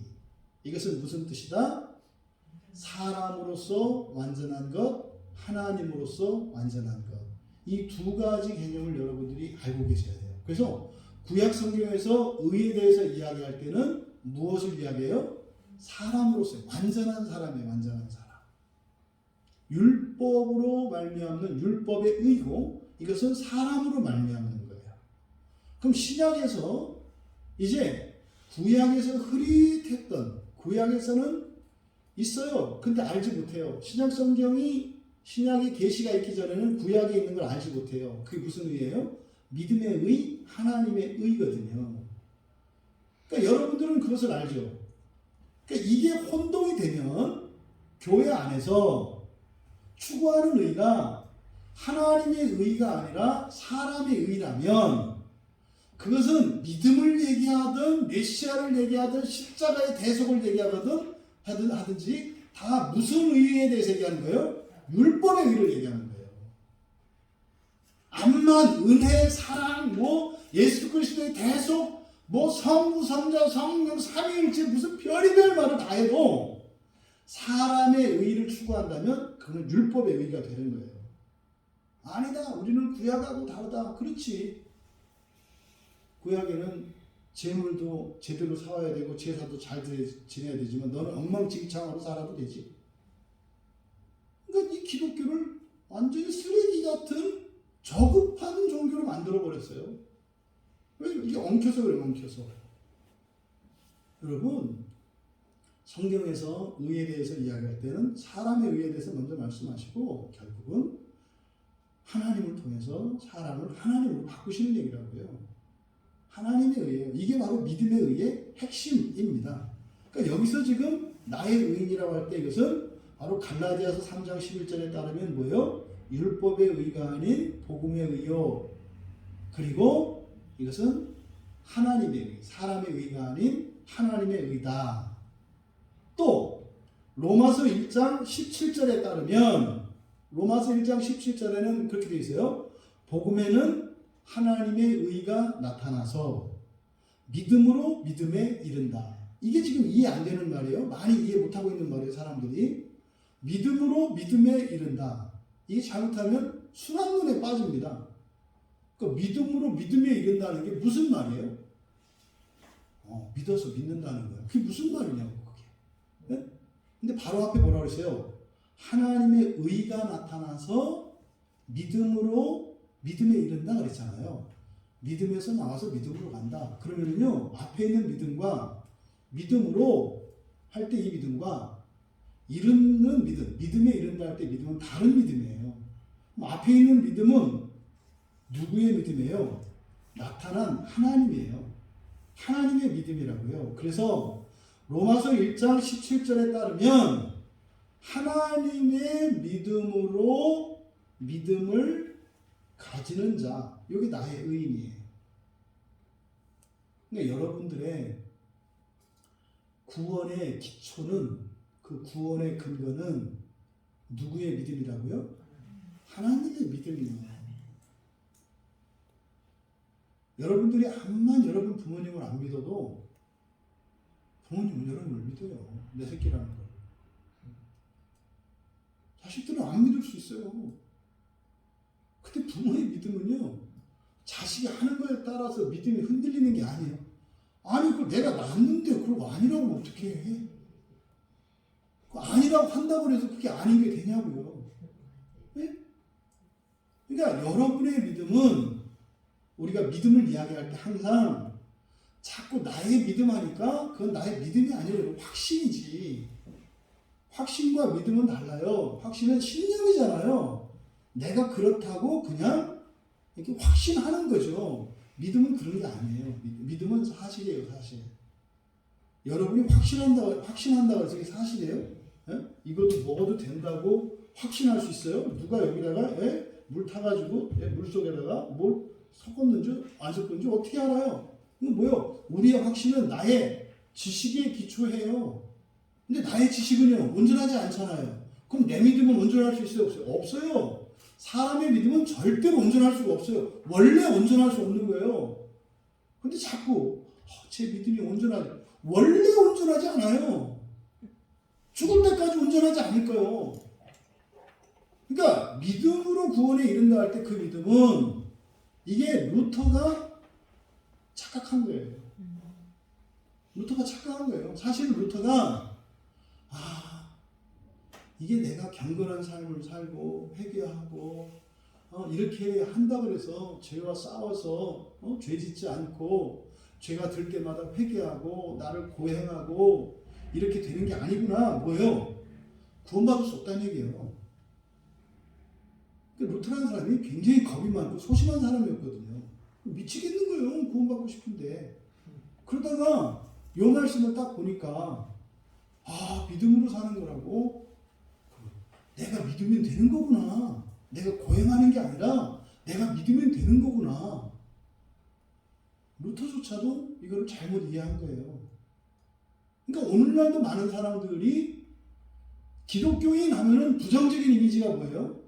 이것은 무슨 뜻이다? 사람으로서 완전한 것, 하나님으로서 완전한 것. 이 두 가지 개념을 여러분들이 알고 계셔야 돼요. 그래서 구약 성경에서 의에 대해서 이야기할 때는 무엇을 이야기해요? 사람으로서의 완전한 사람이에요. 완전한 사람. 율법으로 말미암는 율법의 의고 이것은 사람으로 말미암는 거예요. 그럼 신약에서 이제 구약에서 흐릿했던 구약에서는 있어요. 근데 알지 못해요. 신약 성경이 신약의 계시가 있기 전에는 구약에 있는 걸 알지 못해요. 그게 무슨 의예요? 믿음의 의, 하나님의 의거든요. 그러니까 여러분들은 그것을 알죠. 그러니까 이게 혼동이 되면 교회 안에서 추구하는 의가 하나님의 의가 아니라 사람의 의라면 그것은 믿음을 얘기하든 메시아를 얘기하든 십자가의 대속을 얘기하든 하든지 다 무슨 의에 대해서 얘기하는 거예요? 율법의 의를 얘기하는 거예요. 암만 은혜, 사랑, 예수 그리스도의 대속, 성부, 성자, 성령, 삼위일체 무슨 별의별 말을 다 해도 사람의 의를 추구한다면 그건 율법의 의가 되는 거예요. 아니다. 우리는 구약하고 다르다. 그렇지. 구약에는 재물도 제대로 사와야 되고 제사도 잘 지내야 되지만 너는 엉망진창으로 살아도 되지. 그러니까 이 기독교를 완전히 쓰레기 같은 저급한 종교로 만들어버렸어요. 왜? 이게 엉켜서 그래요. 엉켜서. 여러분 성경에서 의에 대해서 이야기할 때는 사람의 의에 대해서 먼저 말씀하시고 결국은 하나님을 통해서 사람을 하나님으로 바꾸시는 얘기라고요. 하나님의 의예요. 이게 바로 믿음의 의의 핵심입니다. 그러니까 여기서 지금 나의 의인이라고 할 때 이것은 바로 갈라디아서 3장 11절에 따르면 뭐예요? 율법의 의가 아닌 복음의 의요. 그리고 이것은 하나님의 의, 사람의 의가 아닌 하나님의 의다. 또 로마서 1장 17절에 따르면 로마서 1장 17절에는 그렇게 되어 있어요. 복음에는 하나님의 의가 나타나서 믿음으로 믿음에 이른다. 이게 지금 이해 안 되는 말이에요. 많이 이해 못하고 있는 말이에요. 사람들이. 믿음으로 믿음에 이른다. 이게 잘못하면 순환론에 빠집니다. 그러니까 믿음으로 믿음에 이른다는 게 무슨 말이에요? 믿어서 믿는다는 거예요. 그게 무슨 말이냐고 그게. 네? 근데 바로 앞에 뭐라고 그랬어요? 하나님의 의가 나타나서 믿음으로 믿음에 이른다 그랬잖아요. 믿음에서 나와서 믿음으로 간다. 그러면은요, 앞에 있는 믿음과 믿음으로 할 때 이 믿음과 이르는 믿음, 믿음에 이른다 할 때 믿음은 다른 믿음이에요. 앞에 있는 믿음은 누구의 믿음이에요? 나타난 하나님이에요. 하나님의 믿음이라고요. 그래서 로마서 1장 17절에 따르면 하나님의 믿음으로 믿음을 가지는 자, 여기 나의 의인이에요. 그러니까 여러분들의 구원의 기초는, 그 구원의 근거는 누구의 믿음이라고요? 하나님의 믿음이에요. 여러분들이 암만 여러분 부모님을 안 믿어도 부모님은 여러분을 믿어요. 내 새끼라는 걸. 자식들은 안 믿을 수 있어요. 근데 부모의 믿음은요, 자식이 하는 거에 따라서 믿음이 흔들리는 게 아니에요. 아니, 그걸 내가 낳았는데 그걸 아니라고 하면 어떻게 해? 아니라고 한다고 해서 그게 아닌 게 되냐고요. 네? 그러니까 여러분의 믿음은 우리가 믿음을 이야기할 때 항상 자꾸 나의 믿음 하니까 그건 나의 믿음이 아니라 확신이지. 확신과 믿음은 달라요. 확신은 신념이잖아요. 내가 그렇다고 그냥 이렇게 확신하는 거죠. 믿음은 그런 게 아니에요. 믿음은 사실이에요, 사실. 여러분이 확신한다고 해서 이게 사실이에요? 예? 이것도 먹어도 된다고 확신할 수 있어요? 누가 여기다가 물 타가지고 물 속에다가 뭘 섞었는지 안 섞었는지 어떻게 알아요? 이거 뭐요? 우리의 확신은 나의 지식에 기초해요. 근데 나의 지식은요, 온전하지 않잖아요. 그럼 내 믿음은 온전할 수 있어요? 없어요? 없어요. 사람의 믿음은 절대로 온전할 수가 없어요. 원래 온전할 수 없는 거예요. 근데 자꾸 제 믿음이 온전하지. 원래 온전하지 않아요. 죽을 때까지 온전하지 않을 거예요. 그러니까 믿음으로 구원에 이른다 할 때 그 믿음은 이게 루터가 착각한 거예요. 루터가 착각한 거예요. 사실 루터가 이게 내가 경건한 삶을 살고 회개하고 이렇게 한다고 해서 죄와 싸워서 죄 짓지 않고 죄가 들 때마다 회개하고 나를 고행하고 이렇게 되는 게 아니구나. 뭐예요? 구원받을 수 없다는 얘기예요. 루터라는 사람이 굉장히 겁이 많고 소심한 사람이었거든요. 미치겠는 거예요. 구원받고 싶은데. 그러다가 이 말씀을 딱 보니까 믿음으로 사는 거라고. 내가 믿으면 되는 거구나. 내가 고행하는 게 아니라 내가 믿으면 되는 거구나. 루터조차도 이걸 잘못 이해한 거예요. 그러니까 오늘날도 많은 사람들이 기독교인 하면은 부정적인 이미지가 뭐예요?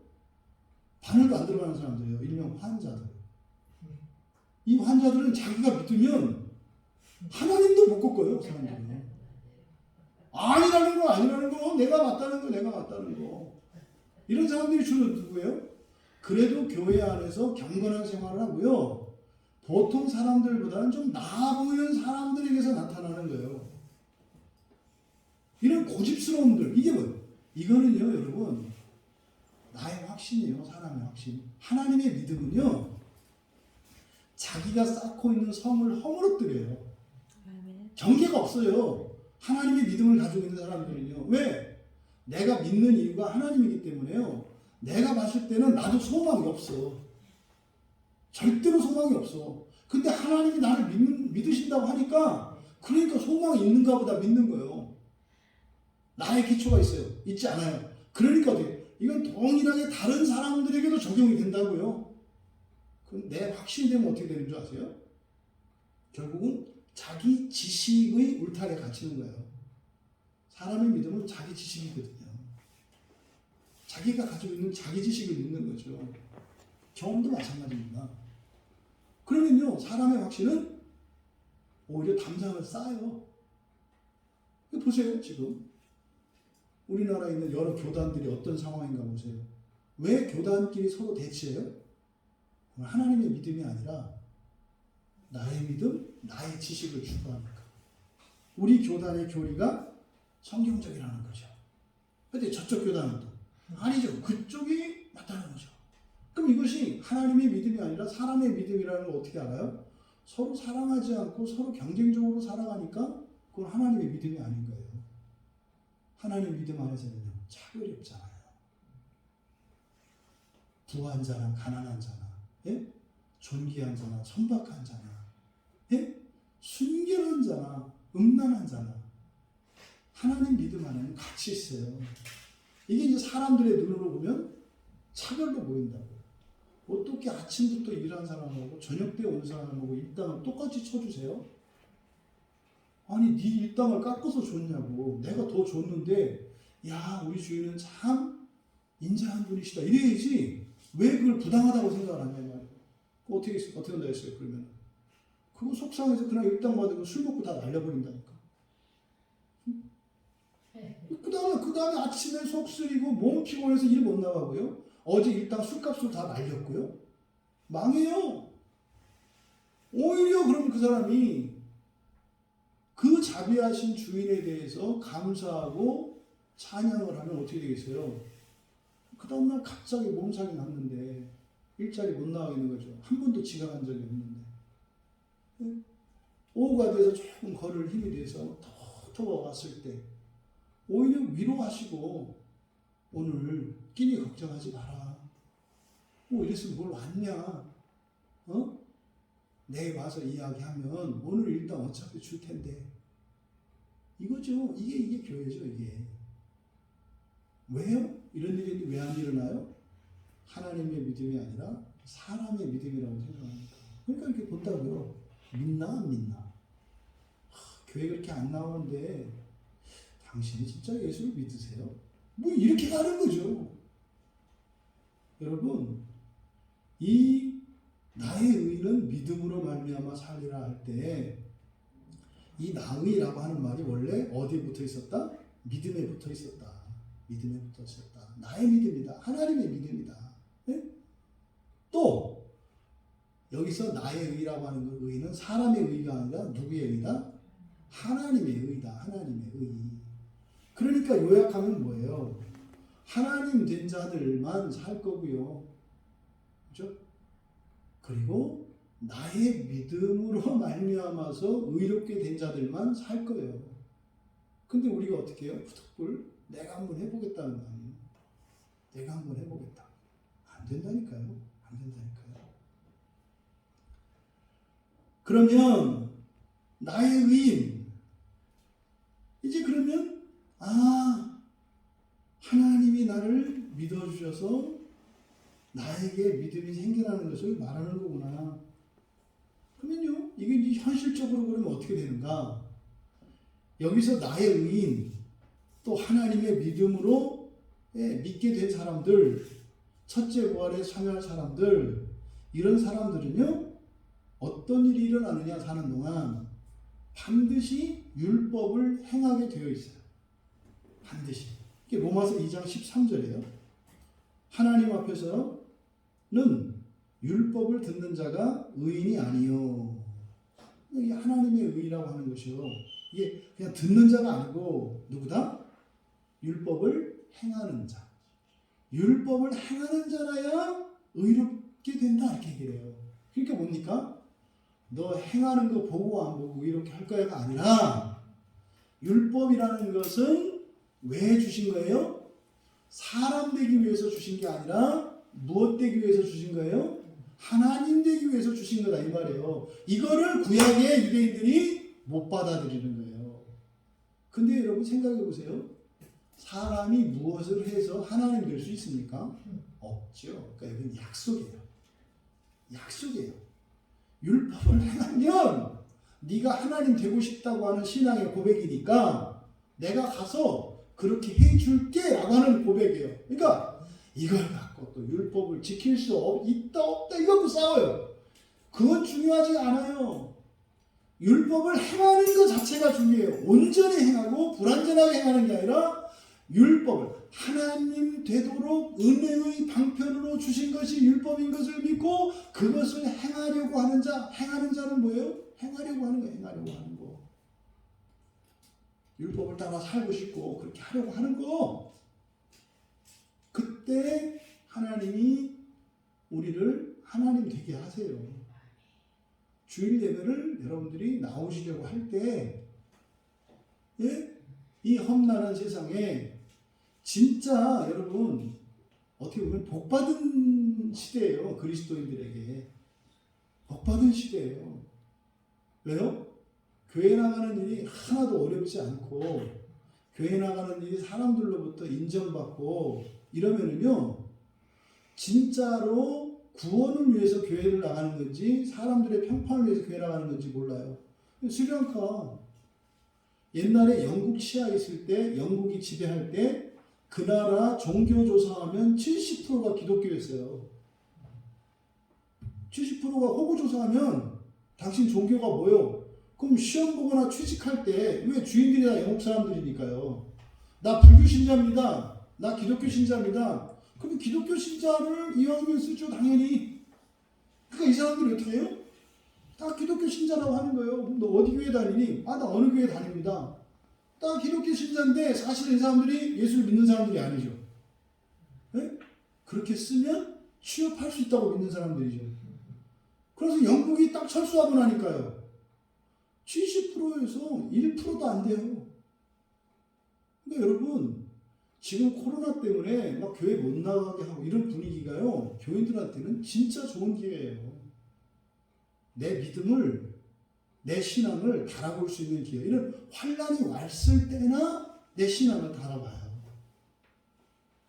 바늘도 안 들어가는 사람들이에요. 일명 환자들. 이 환자들은 자기가 믿으면 하나님도 못 꺾어요. 사람들은. 아니라는 거, 내가 맞다는 거. 이런 사람들이 주로 누구예요? 그래도 교회 안에서 경건한 생활을 하고요. 보통 사람들보다는 좀 나아 보이는 사람들에게서 나타나는 거예요. 이런 고집스러움들, 이게 뭐예요? 이거는요, 여러분, 나의 확신이에요. 사람의 확신. 하나님의 믿음은요, 자기가 쌓고 있는 성을 허물어뜨려요. 경계가 없어요. 하나님의 믿음을 가지고 있는 사람들은요. 왜? 내가 믿는 이유가 하나님이기 때문에요. 내가 봤을 때는 나도 소망이 없어. 절대로 소망이 없어. 근데 하나님이 나를 믿으신다고 하니까 그러니까 소망이 있는가 보다 믿는 거예요. 나의 기초가 있어요. 있지 않아요. 그러니까 어떻게? 이건 동일하게 다른 사람들에게도 적용이 된다고요. 그럼 내 확신이 되면 어떻게 되는 줄 아세요? 결국은 자기 지식의 울타리에 갇히는 거예요. 사람의 믿음은 자기 지식이거든요. 자기가 가지고 있는 자기 지식을 믿는 거죠. 경험도 마찬가지입니다. 그러면요, 사람의 확신은 오히려 담장을 쌓아요. 보세요, 지금. 우리나라에 있는 여러 교단들이 어떤 상황인가 보세요. 왜 교단끼리 서로 대치해요? 하나님의 믿음이 아니라 나의 믿음, 나의 지식을 추구하니까. 우리 교단의 교리가 성경적이라는 거죠. 근데 저쪽 교단은 또 아니죠. 그쪽이 맞다는 거죠. 그럼 이것이 하나님의 믿음이 아니라 사람의 믿음이라는 걸 어떻게 알아요? 서로 사랑하지 않고 서로 경쟁적으로 살아가니까 그건 하나님의 믿음이 아닌 거예요. 하나님의 믿음 안에서는요, 차별이 없잖아요. 부한 자나 가난한 자나, 예? 존귀한 자나 천박한 자나, 예? 순결한 자나 음란한 자나, 하나님 믿음 안에는 같이 있어요. 이게 이제 사람들의 눈으로 보면 차별로 보인다고. 어떻게 아침부터 일한 사람하고 저녁 때 온 사람하고 일당을 똑같이 쳐주세요? 아니, 네 일당을 깎아서 줬냐고. 내가 더 줬는데, 야, 우리 주인은 참 인자한 분이시다. 이래야지. 왜 그걸 부당하다고 생각을 하냐 말이에요. 어떻게 한다 했어요, 그러면? 그거 속상해서 그냥 일당 받으면 술 먹고 다 날려버린다니까. 그 다음에 아침에 속 쓰리고 몸 피곤해서 일 못 나가고요. 어제 일당 술값으로 다 날렸고요. 망해요. 오히려 그러면 그 사람이 그 자비하신 주인에 대해서 감사하고 찬양을 하면 어떻게 되겠어요? 그 다음날 갑자기 몸살이 났는데 일자리 못 나가겠는 거죠. 한 번도 지각한 적이 없는데. 오후가 돼서 조금 걸을 힘이 돼서 턱 왔을 때 오히려 위로하시고 오늘 끼니 걱정하지 마라. 이랬으면 뭘 왔냐? 내일 와서 이야기하면 오늘 일단 어차피 줄 텐데. 이거죠. 이게 교회죠, 이게. 왜요? 이런 일이 왜 안 일어나요? 하나님의 믿음이 아니라 사람의 믿음이라고 생각하니까. 그러니까 이렇게 본다고요. 믿나 안 믿나? 교회 그렇게 안 나오는데 당신이 진짜 예수를 믿으세요? 뭐 이렇게 가는 거죠. 여러분, 이 나의 의는 믿음으로 말미암아 살리라 할 때 이 나의라고 하는 말이 원래 어디에 붙어 있었다? 믿음에 붙어 있었다. 믿음에 붙어 있었다. 나의 믿음이다. 하나님의 믿음이다. 네? 또 여기서 나의 의라고 하는 그 의는 사람의 의가 아니라 누구의 의다? 하나님의 의다. 하나님의 의. 그러니까 요약하면 뭐예요? 하나님 된 자들만 살 거고요. 그렇죠? 그리고 나의 믿음으로 말미암아서 의롭게 된 자들만 살 거예요. 근데 우리가 어떻게 해요? 푸득불 내가 한번 해보겠다는 거 아니에요? 내가 한번 해보겠다. 안 된다니까요. 안 된다니까요. 그러면 나의 의인 이제 그러면 하나님이 나를 믿어주셔서 나에게 믿음이 생겨나는 것을 말하는 거구나. 그러면요 이게 이제 현실적으로 그러면 어떻게 되는가? 여기서 나의 의인 또 하나님의 믿음으로 믿게 된 사람들, 첫째 부활에 참여할 사람들, 이런 사람들은요 어떤 일이 일어나느냐 사는 동안 반드시 율법을 행하게 되어 있어요. 반드시. 이게 로마서 2장 13절이에요. 하나님 앞에서는 율법을 듣는 자가 의인이 아니요. 이게 하나님의 의라고 하는 것이요. 이게 그냥 듣는 자가 아니고 누구다? 율법을 행하는 자. 율법을 행하는 자라야 의롭게 된다 이렇게 얘기를 해요. 그러니까 뭡니까? 너 행하는 거 보고 안 보고 이렇게 할 거야가 아니라 율법이라는 것은 왜 주신 거예요? 사람 되기 위해서 주신 게 아니라 무엇 되기 위해서 주신 거예요? 하나님 되기 위해서 주신 거다 이 말이에요. 이거를 구약의 유대인들이 못 받아들이는 거예요. 근데 여러분 생각해 보세요. 사람이 무엇을 해서 하나님 될 수 있습니까? 없죠. 그러니까 이건 약속이에요. 약속이에요. 율법을 행하면 네가 하나님 되고 싶다고 하는 신앙의 고백이니까 내가 가서 그렇게 해줄게 라고 하는 고백이에요. 그러니까 이걸 갖고 또 율법을 지킬 수 있다 없다 이거 갖고 싸워요. 그건 중요하지 않아요. 율법을 행하는 것 자체가 중요해요. 온전히 행하고 불완전하게 행하는 게 아니라 율법을 하나님 되도록 은혜의 방편으로 주신 것이 율법인 것을 믿고 그것을 행하려고 하는 자, 행하는 자는 뭐예요? 행하려고 하는 거, 행하려고 하는 거. 율법을 따라 살고 싶고 그렇게 하려고 하는 거. 그때 하나님이 우리를 하나님 되게 하세요. 주일 예배를 여러분들이 나오시려고 할 때, 이 험난한 세상에 진짜 여러분 어떻게 보면 복받은 시대예요. 그리스도인들에게 복받은 시대예요. 왜요? 교회 나가는 일이 하나도 어렵지 않고 교회 나가는 일이 사람들로부터 인정받고 이러면은요 진짜로 구원을 위해서 교회를 나가는 건지 사람들의 평판을 위해서 교회 나가는 건지 몰라요. 스리랑카 옛날에 영국 치하 있을 때 영국이 지배할 때 그 나라 종교조사하면 70%가 기독교였어요. 70%가 호구조사하면 당신 종교가 뭐요? 그럼 시험 보거나 취직할 때 왜 주인들이 다 영국 사람들이니까요. 나 불교 신자입니다. 나 기독교 신자입니다. 그럼 기독교 신자를 이왕이면 쓰죠 당연히. 그러니까 이 사람들이 어떻게 해요? 다 기독교 신자라고 하는 거예요. 너 어디 교회 다니니? 나 어느 교회 다닙니다. 다 기독교 신자인데 사실은 이 사람들이 예수를 믿는 사람들이 아니죠. 네? 그렇게 쓰면 취업할 수 있다고 믿는 사람들이죠. 그래서 영국이 딱 철수하고 나니까요. 70%에서 1%도 안 돼요. 그러니까 여러분 지금 코로나 때문에 막 교회 못 나가게 하고 이런 분위기가요. 교인들한테는 진짜 좋은 기회예요. 내 믿음을 내 신앙을 달아볼 수 있는 기회. 이런 환란이 왔을 때나 내 신앙을 달아봐요.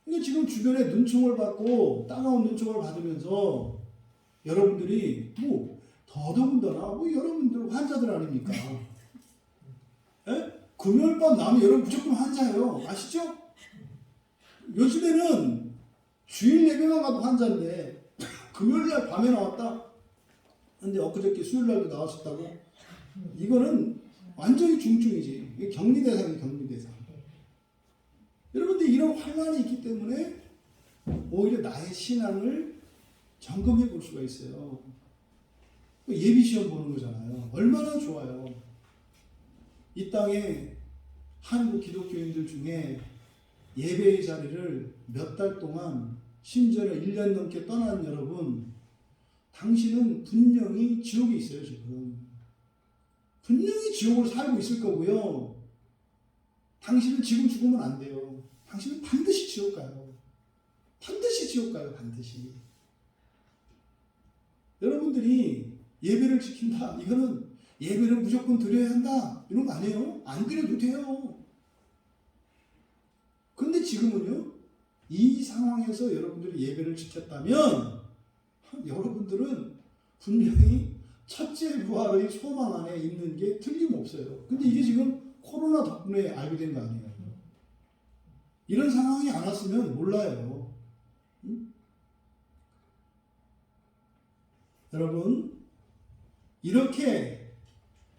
그러니까 지금 주변에 눈총을 받고 따가운 눈총을 받으면서 여러분들이 더더군다나 여러분들 환자들 아닙니까? 금요일 밤 나면 여러분 무조건 환자예요. 아시죠? 요즘에는 주일 예배만 가도 환자인데 금요일날 밤에 나왔다? 근데 엊그저께 수요일날도 나왔었다고? 이거는 완전히 중증이지. 이게 격리대상이에요. 격리대상. 여러분들 이런 환란이 있기 때문에 오히려 나의 신앙을 점검해 볼 수가 있어요. 예비 시험 보는 거잖아요. 얼마나 좋아요. 이 땅에 한국 기독교인들 중에 예배의 자리를 몇 달 동안 심지어는 1년 넘게 떠난 여러분, 당신은 분명히 지옥에 있어요. 지금 분명히 지옥으로 살고 있을 거고요. 당신은 지금 죽으면 안 돼요. 당신은 반드시 지옥 가요. 반드시 지옥 가요. 반드시. 여러분들이 예배를 지킨다, 이거는 예배를 무조건 드려야 한다, 이런 거 아니에요. 안 드려도 돼요. 근데 지금은요, 이 상황에서 여러분들이 예배를 지켰다면 여러분들은 분명히 첫째 부활의 소망 안에 있는 게 틀림없어요. 근데 이게 지금 코로나 덕분에 알게 된 거 아니에요. 이런 상황이 안 왔으면 몰라요. 여러분, 이렇게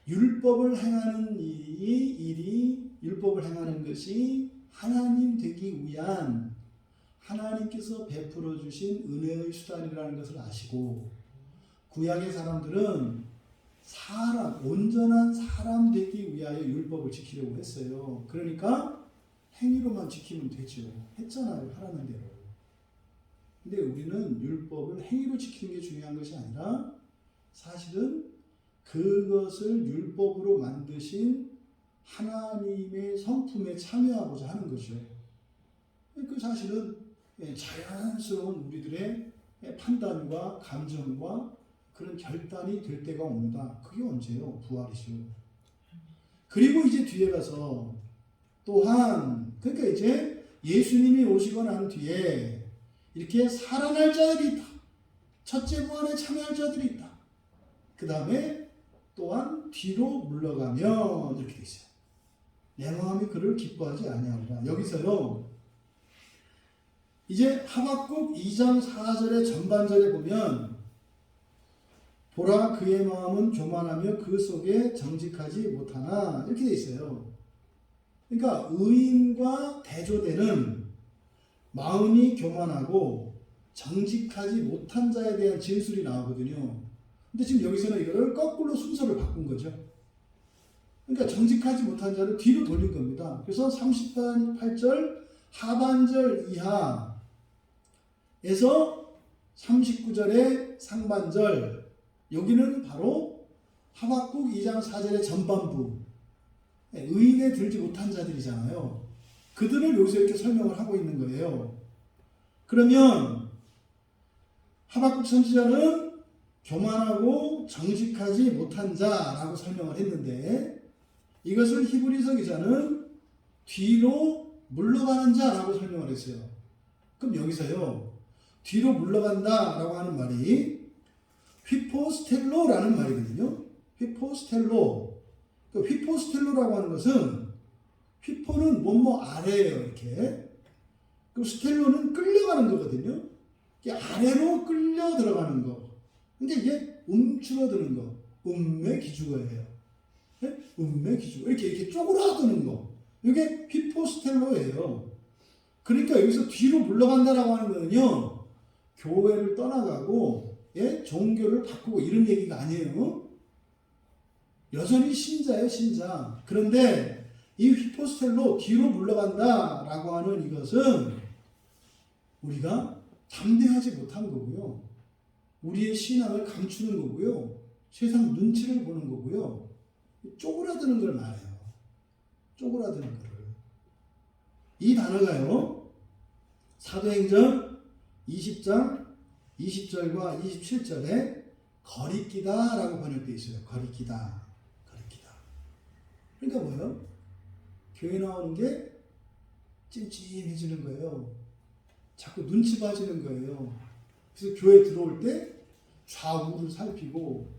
율법을 행하는 일이 율법을 행하는 것이 하나님 되기 위한 하나님께서 베풀어 주신 은혜의 수단이라는 것을 아시고, 구약의 사람들은 온전한 사람 되기 위하여 율법을 지키려고 했어요. 그러니까 행위로만 지키면 되죠. 했잖아요. 하라는 대로. 근데 우리는 율법을 행위로 지키는 게 중요한 것이 아니라 사실은 그것을 율법으로 만드신 하나님의 성품에 참여하고자 하는 거죠. 그 사실은 자연스러운 우리들의 판단과 감정과 그런 결단이 될 때가 옵니다. 그게 언제요? 부활이죠. 그리고 이제 뒤에 가서 또한, 그러니까 이제 예수님이 오시고 난 뒤에 이렇게 살아날 자들이 있다. 첫째 부활에 참여할 자들이 있다. 그 다음에 또한 뒤로 물러가면 이렇게 돼 있어요. 내 마음이 그를 기뻐하지 아니하리라. 여기서요, 이제 하박국 2장 4절의 전반절에 보면 보라 그의 마음은 교만하며 그 속에 정직하지 못하나, 이렇게 돼 있어요. 그러니까 의인과 대조되는 마음이 교만하고 정직하지 못한 자에 대한 진술이 나오거든요. 근데 지금 여기서는 이거를 거꾸로 순서를 바꾼 거죠. 그러니까 정직하지 못한 자를 뒤로 돌린 겁니다. 그래서 38절 하반절 이하에서 39절의 상반절, 여기는 바로 하박국 2장 4절의 전반부, 의인에 들지 못한 자들이잖아요. 그들을 여기서 이렇게 설명을 하고 있는 거예요. 그러면 하박국 선지자는 교만하고 정직하지 못한 자라고 설명을 했는데, 이것을 히브리서 기자는 뒤로 물러가는 자라고 설명을 했어요. 그럼 여기서요, 뒤로 물러간다라고 하는 말이 휘포스텔로라는 말이거든요. 휘포스텔로. 그 휘포스텔로라고 하는 것은, 휘포는 뭐뭐 아래예요, 이렇게. 그럼 스텔로는 끌려가는 거거든요. 이게 아래로 끌려 들어가는 거. 근데 이게 움츠러드는 거. 음메기주어예요. 네? 음메기주어. 이렇게 쪼그라드는 거. 이게 휘포스텔로예요. 그러니까 여기서 뒤로 물러간다라고 하는 거는요, 교회를 떠나가고, 종교를 바꾸고 이런 얘기가 아니에요. 여전히 신자예요, 신자. 그런데 이 휘포스텔로 뒤로 물러간다라고 하는 이것은 우리가 담대하지 못한 거고요. 우리의 신앙을 감추는 거고요. 세상 눈치를 보는 거고요. 쪼그라드는 걸 말해요. 쪼그라드는 거를. 이 단어가요, 사도행전 20장 20절과 27절에 거리끼다라고 번역되어 있어요. 거리끼다. 그러니까 뭐예요? 교회 나오는 게 찜찜해지는 거예요. 자꾸 눈치 봐지는 거예요. 그래서 교회 들어올 때 좌우를 살피고,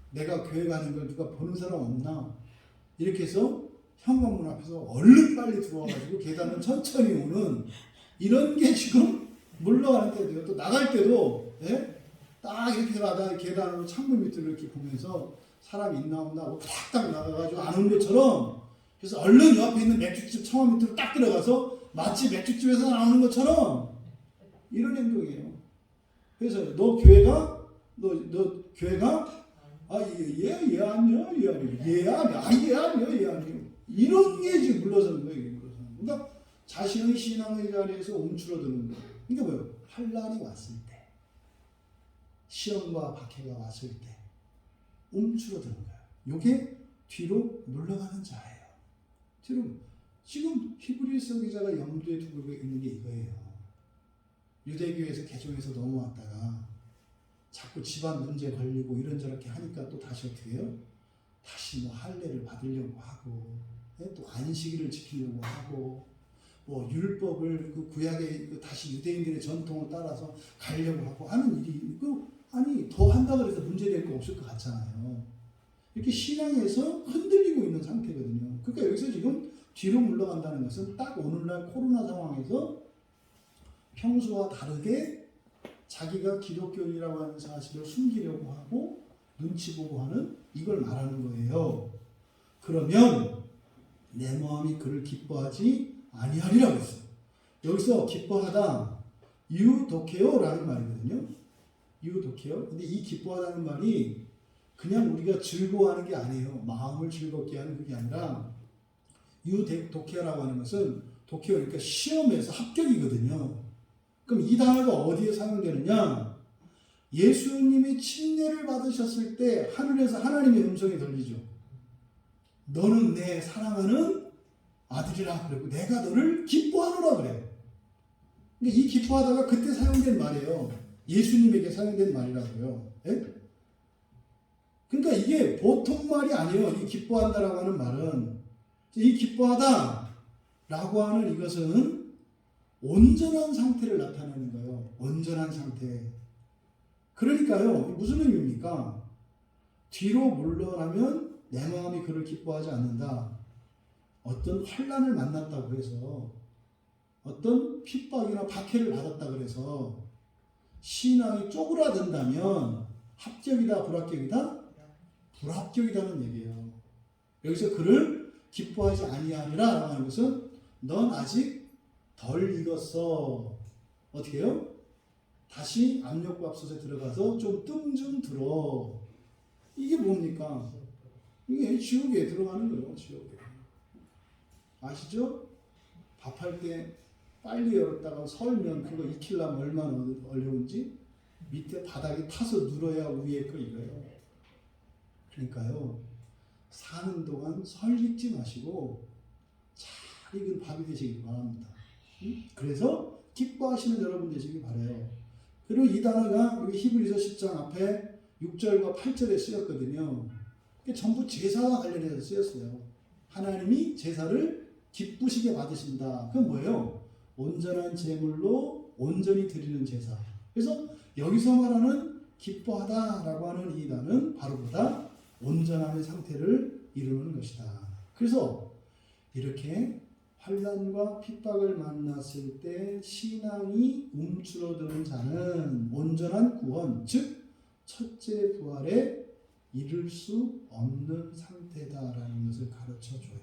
내가 교회 가는 걸 누가 보는 사람 없나, 이렇게 해서 현관문 앞에서 얼른 빨리 들어와가지고 계단을 천천히 오는, 이런 게 지금 물러가는 때도요. 또 나갈 때도 딱 이렇게 가다 계단으로 창문 밑으로 이렇게 보면서 사람이 있나 없나 하고 탁 나가가지고 안 온 것처럼, 그래서 얼른 옆에 있는 맥주집 창문 밑으로 딱 들어가서 마치 맥주집에서 나오는 것처럼 이런 행동이에요. 그래서 너 교회가 얘 아니야, 얘 아니야. 이런 게 지금 물러서는 거예요. 그러니까 자신의 신앙의 자리에서 움츠러드는 거예요. 그러니까 뭐예요? 환란이 왔을 때, 시험과 박해가 왔을 때 움츠러드는 거예요. 이게 뒤로 물러가는 자예요. 뒤로. 지금 히브리서 기자가 염두에 두고 있는 게 이거예요. 유대교에서 개종해서 넘어왔다가 자꾸 집안 문제 걸리고 이런저렇게 하니까 또 다시 어떻게 해요? 다시 뭐 할례를 받으려고 하고, 또 안식일을 지키려고 하고, 뭐 율법을 그 구약의 다시 유대인들의 전통을 따라서 가려고 하고 하는 일이 아니 더 한다 그래서 문제될 거 없을 것 같잖아요. 이렇게 신앙에서 흔들리고 있는 상태거든요. 그러니까 여기서 지금 뒤로 물러간다는 것은 딱 오늘날 코로나 상황에서 평소와 다르게 자기가 기독교인이라고 하는 사실을 숨기려고 하고 눈치 보고 하는 이걸 말하는 거예요. 그러면 내 마음이 그를 기뻐하지 아니하리라고 했어요. 여기서 기뻐하다 유도케요라는 말이거든요. 유도케요. 근데 이 기뻐하다는 말이 그냥 우리가 즐거워하는 게 아니에요. 마음을 즐겁게 하는 그게 아니라 유도케요라고 하는 것은 도케요 그러니까 시험에서 합격이거든요. 그럼 이 단어가 어디에 사용되느냐? 예수님이 침례를 받으셨을 때 하늘에서 하나님의 음성이 들리죠. 너는 내 사랑하는 아들이라 그러고 내가 너를 기뻐하노라 그래요. 그러니까 이 기뻐하다가 그때 사용된 말이에요. 예수님에게 사용된 말이라고요. 예? 그러니까 이게 보통 말이 아니에요. 이 기뻐한다라고 하는 말은. 이 기뻐하다라고 하는 이것은 온전한 상태를 나타내는 거예요. 온전한 상태. 그러니까요. 무슨 의미입니까? 뒤로 물러나면 내 마음이 그를 기뻐하지 않는다. 어떤 환난을 만났다고 해서 어떤 핍박이나 박해를 받았다 그래서 신앙이 쪼그라든다면 합격이다 불합격이다? 불합격이라는 얘기예요. 여기서 그를 기뻐하지 아니하리라 라고 하는 것은 넌 아직 덜 익었어. 어떻게 해요? 다시 압력밥솥에 들어가서 좀 뜸 좀 들어. 이게 뭡니까? 이게 지옥에 들어가는 거예요. 지옥에. 아시죠? 밥할 때 빨리 열었다가 설면 그거 익히려면 얼마나 어려운지 밑에 바닥에 타서 눌어야 위에 거 이거예요. 그러니까요. 사는 동안 설 익지 마시고 잘 익은 밥이 되시길 바랍니다. 그래서 기뻐하시는 여러분 되시길 바라요. 그리고 이 단어가 여기 히브리서 10장 앞에 6절과 8절에 쓰였거든요. 전부 제사와 관련해서 쓰였어요. 하나님이 제사를 기쁘시게 받으신다. 그건 뭐예요? 온전한 제물로 온전히 드리는 제사. 그래서 여기서 말하는 기뻐하다라고 하는 이 단어는 바로 보다 온전함의 상태를 이루는 것이다. 그래서 이렇게 환난과 핍박을 만났을 때 신앙이 움츠러드는 자는 온전한 구원, 즉 첫째 부활에 이를 수 없는 상태다라는 것을 가르쳐줘요.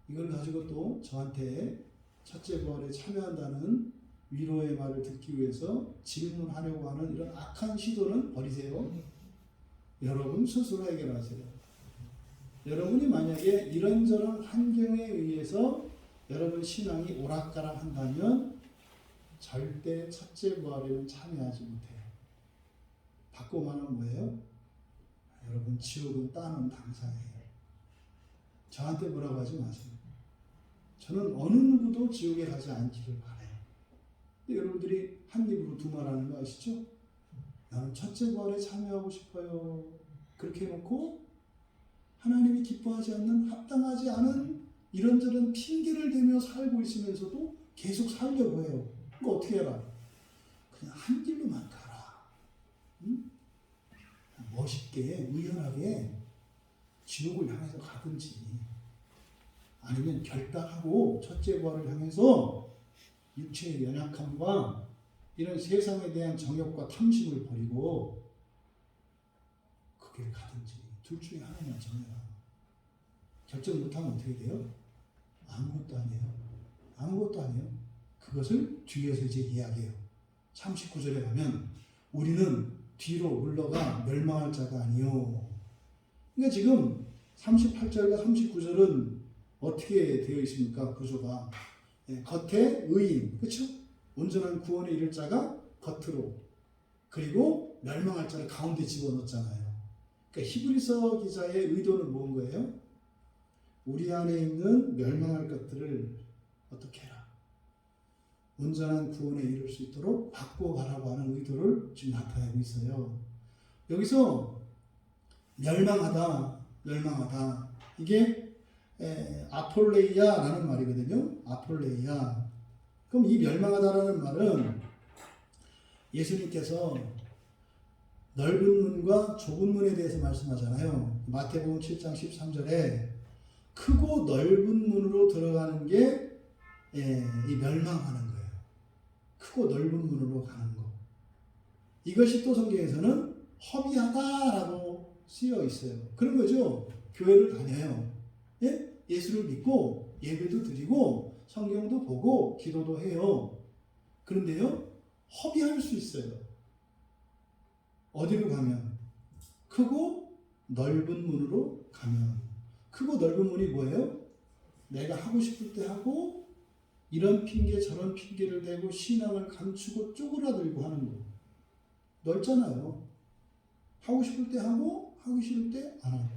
이걸 가지고 또 저한테 첫째 부활에 참여한다는 위로의 말을 듣기 위해서 질문하려고 하는 이런 악한 시도는 버리세요. 여러분 스스로 해결하세요. 여러분이 만약에 이런저런 환경에 의해서 여러분 신앙이 오락가락 한다면 절대 첫째 부활에는 참여하지 못해요. 바꾸면 뭐예요? 여러분 지옥은 따는 당상이에요. 저한테 뭐라고 하지 마세요. 저는 어느 누구도 지옥에 가지 않기를 바라요. 근데 여러분들이 한 입으로 두 말하는 거 아시죠? 나는 첫째 부활에 참여하고 싶어요. 그렇게 해놓고 하나님이 기뻐하지 않는 합당하지 않은 이런저런 핑계를 대며 살고 있으면서도 계속 살려고 해요. 그거 어떻게 해라? 그냥 한 길로만 가라. 응? 멋있게 의연하게 지옥을 향해서 가든지 아니면 결단하고 첫째 부활을 향해서 육체의 연약함과 이런 세상에 대한 정욕과 탐심을 버리고 그 길을 가든지 둘 중에 하나만 정해라. 결정 못하면 어떻게 돼요? 아무것도 아니에요. 아무것도 아니에요. 그것을 뒤에서 이제 이야기해요. 39절에 가면 우리는 뒤로 물러가 멸망할 자가 아니요. 그러니까 지금 38절과 39절은 어떻게 되어 있습니까? 구조가. 겉에 의인, 그렇죠? 온전한 구원에 이를 자가 겉으로, 그리고 멸망할 자를 가운데 집어넣었잖아요. 그러니까 히브리서 기자의 의도는 뭔 거예요? 우리 안에 있는 멸망할 것들을 어떻게 해라, 온전한 구원에 이를 수 있도록 바꿔가라고 하는 의도를 지금 나타내고 있어요. 여기서 멸망하다, 이게 아폴레이아라는 말이거든요. 아폴레이아. 그럼 이 멸망하다라는 말은 예수님께서 넓은 문과 좁은 문에 대해서 말씀하잖아요. 마태복음 7장 13절에 크고 넓은 문으로 들어가는 게 이 멸망하는 거예요. 크고 넓은 문으로 가는 거. 이것이 또 성경에서는 허비하다라고 쓰여 있어요. 그런 거죠. 교회를 다녀요. 예수를 믿고 예배도 드리고 성경도 보고 기도도 해요. 그런데요, 허비할 수 있어요. 어디로 가면? 크고 넓은 문으로 가면. 크고 넓은 문이 뭐예요? 내가 하고 싶을 때 하고, 이런 핑계 저런 핑계를 대고 신앙을 감추고 쪼그라들고 하는 거. 넓잖아요. 하고 싶을 때 하고, 하기 싫을 때 안 하고.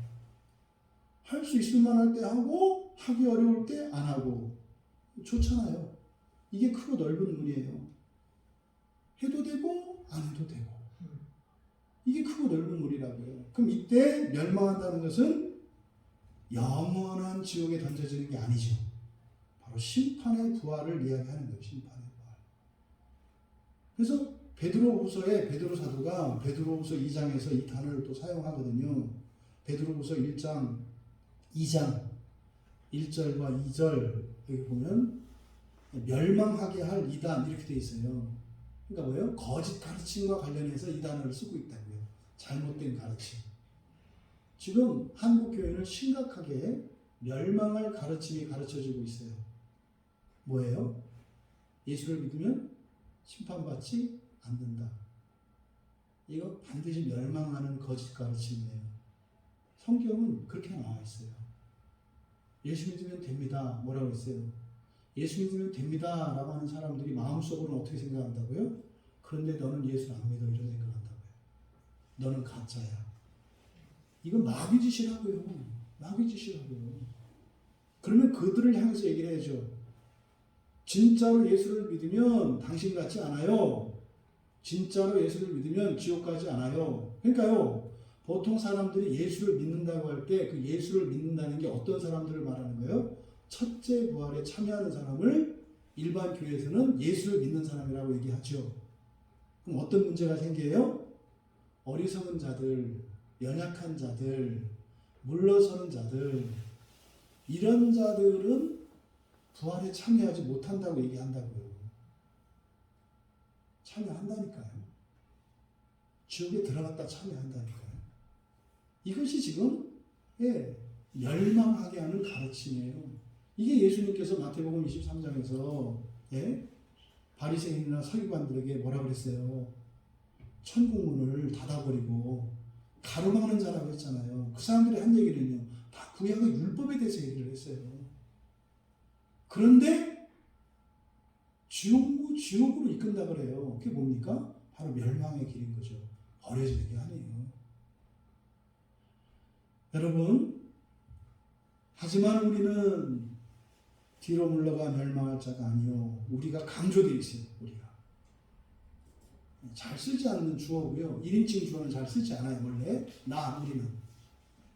할 수 있을 만할 때 하고, 하기 어려울 때 안 하고. 좋잖아요. 이게 크고 넓은 문이에요. 해도 되고 안 해도 되고. 이게 크고 넓은 문이라고요. 그럼 이때 멸망한다는 것은 영원한 지옥에 던져지는 게 아니죠. 바로 심판의 부활을 이야기하는 거예요. 심판의 부활. 그래서 베드로후서에 베드로 사도가 베드로후서 2장에서 이 단어를 또 사용하거든요. 베드로후서 1장 2장 1절과 2절 여기 보면 멸망하게 할 이단 이렇게 되어 있어요. 그러니까 뭐예요? 거짓 가르침과 관련해서 이 단어를 쓰고 있다고요. 잘못된 가르침. 지금 한국 교회는 심각하게 멸망할 가르침이 가르쳐지고 있어요. 뭐예요? 예수를 믿으면 심판받지 않는다. 이거 반드시 멸망하는 거짓 가르침이에요. 성경은 그렇게 나와 있어요. 예수 믿으면 됩니다. 뭐라고 했어요? 예수 믿으면 됩니다 라고 하는 사람들이 마음속으로는 어떻게 생각한다고요? 그런데 너는 예수를 안 믿어, 이런 생각한다고요. 너는 가짜야. 이건 마귀짓이라고요. 마귀짓이라고요. 그러면 그들을 향해서 얘기를 해야죠. 진짜로 예수를 믿으면 당신 같지 않아요. 진짜로 예수를 믿으면 지옥 가지 않아요. 그러니까요, 보통 사람들이 예수를 믿는다고 할 때 그 예수를 믿는다는 게 어떤 사람들을 말하는 거예요? 첫째 부활에 참여하는 사람을 일반 교회에서는 예수를 믿는 사람이라고 얘기하죠. 그럼 어떤 문제가 생겨요? 어리석은 자들, 연약한 자들, 물러서는 자들, 이런 자들은 부활에 참여하지 못한다고 얘기한다고요. 참여한다니까요. 지옥에 들어갔다 참여한다니까요. 이것이 지금 멸망하게 하는 가르침이에요. 이게 예수님께서 마태복음 23장에서 바리새인이나 서기관들에게 뭐라 그랬어요? 천국문을 닫아버리고 가로막는 자라고 했잖아요. 그 사람들이 한 얘기는요, 다 구약의 율법에 대해서 얘기를 했어요. 그런데 지옥으로 이끈다 그래요. 그게 뭡니까? 바로 멸망의 길인 거죠. 버려지는 게 아니에요. 여러분, 하지만 우리는 뒤로 물러가 멸망할 자가 아니요, 우리가 강조되어 있어요. 우리가 잘 쓰지 않는 주어고요. 1인칭 주어는 잘 쓰지 않아요. 원래 우리는.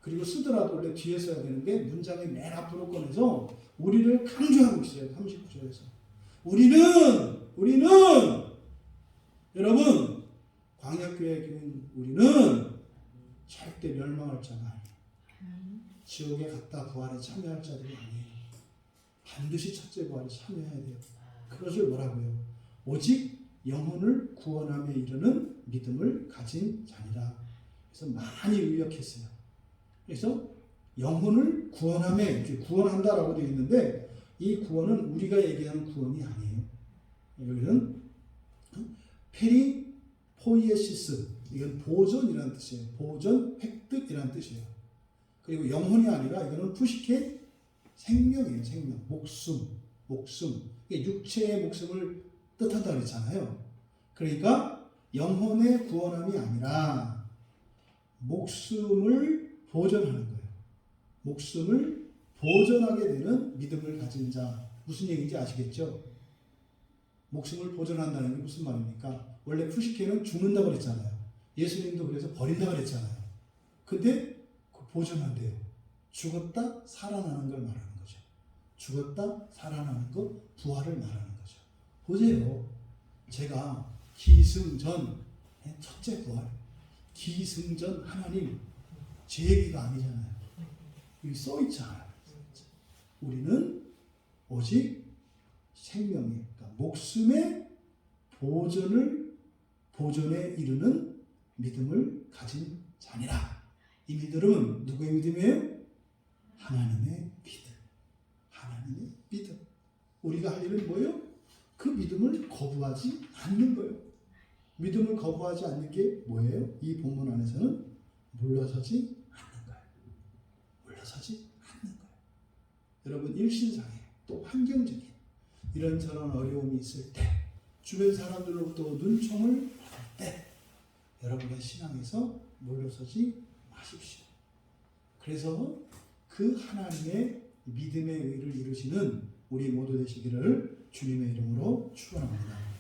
그리고 쓰더라도 원래 뒤에 써야 되는데 문장의 맨 앞으로 꺼내서 우리를 강조하고 있어요. 39절에서 우리는 여러분, 광약교회 교인 우리는 절대 멸망할 자가 아니에요. 지옥에 갔다 부활에 참여할 자들이 아니에요. 반드시 첫째 부활에 참여해야 돼요. 그것을 뭐라고요? 오직 영혼을 구원함에 이르는 믿음을 가진 자니라. 그래서 많이 의역했어요. 그래서 영혼을 구원함에, 구원한다라고 되어 있는데 이 구원은 우리가 얘기하는 구원이 아니에요. 여기는 페리포이에시스, 이건 보존이라는 뜻이에요. 보존, 획득이라는 뜻이에요. 그리고 영혼이 아니라 이거는 푸시케 생명이에요. 생명, 목숨. 이게 육체의 목숨을 뜻한다 그랬잖아요. 그러니까 영혼의 구원함이 아니라 목숨을 보존하는 거예요. 목숨을 보존하게 되는 믿음을 가진 자. 무슨 얘기인지 아시겠죠? 목숨을 보존한다는 게 무슨 말입니까? 원래 푸시케는 죽는다고 그랬잖아요. 예수님도 그래서 버린다고 그랬잖아요. 근데 보존한대요. 죽었다 살아나는 걸 말하는 거죠. 죽었다 살아나는 것, 부활을 말하는 거죠. 보세요. 제가 기승전, 첫째 부활, 기승전 하나님, 제 얘기가 아니잖아요. 여기 써있잖아요. 우리는 오직 생명의, 그러니까 목숨의 보존에 이르는 믿음을 가진 자니라. 이 믿음은 누구의 믿음이에요? 하나님의 믿음. 하나님의 믿음. 우리가 할 일은 뭐예요? 그 믿음을 거부하지 않는 거예요. 믿음을 거부하지 않는 게 뭐예요? 이 본문 안에서는 물러서지 않는 거예요. 물러서지 않는 거예요. 여러분 일신상에 또 환경적인 이런저런 어려움이 있을 때 주변 사람들로부터 눈총을 받을 때 여러분의 신앙에서 물러서지 마십시오. 그래서 그 하나님의 믿음의 의를 이루시는 우리 모두 되시기를 주님의 이름으로 축원합니다.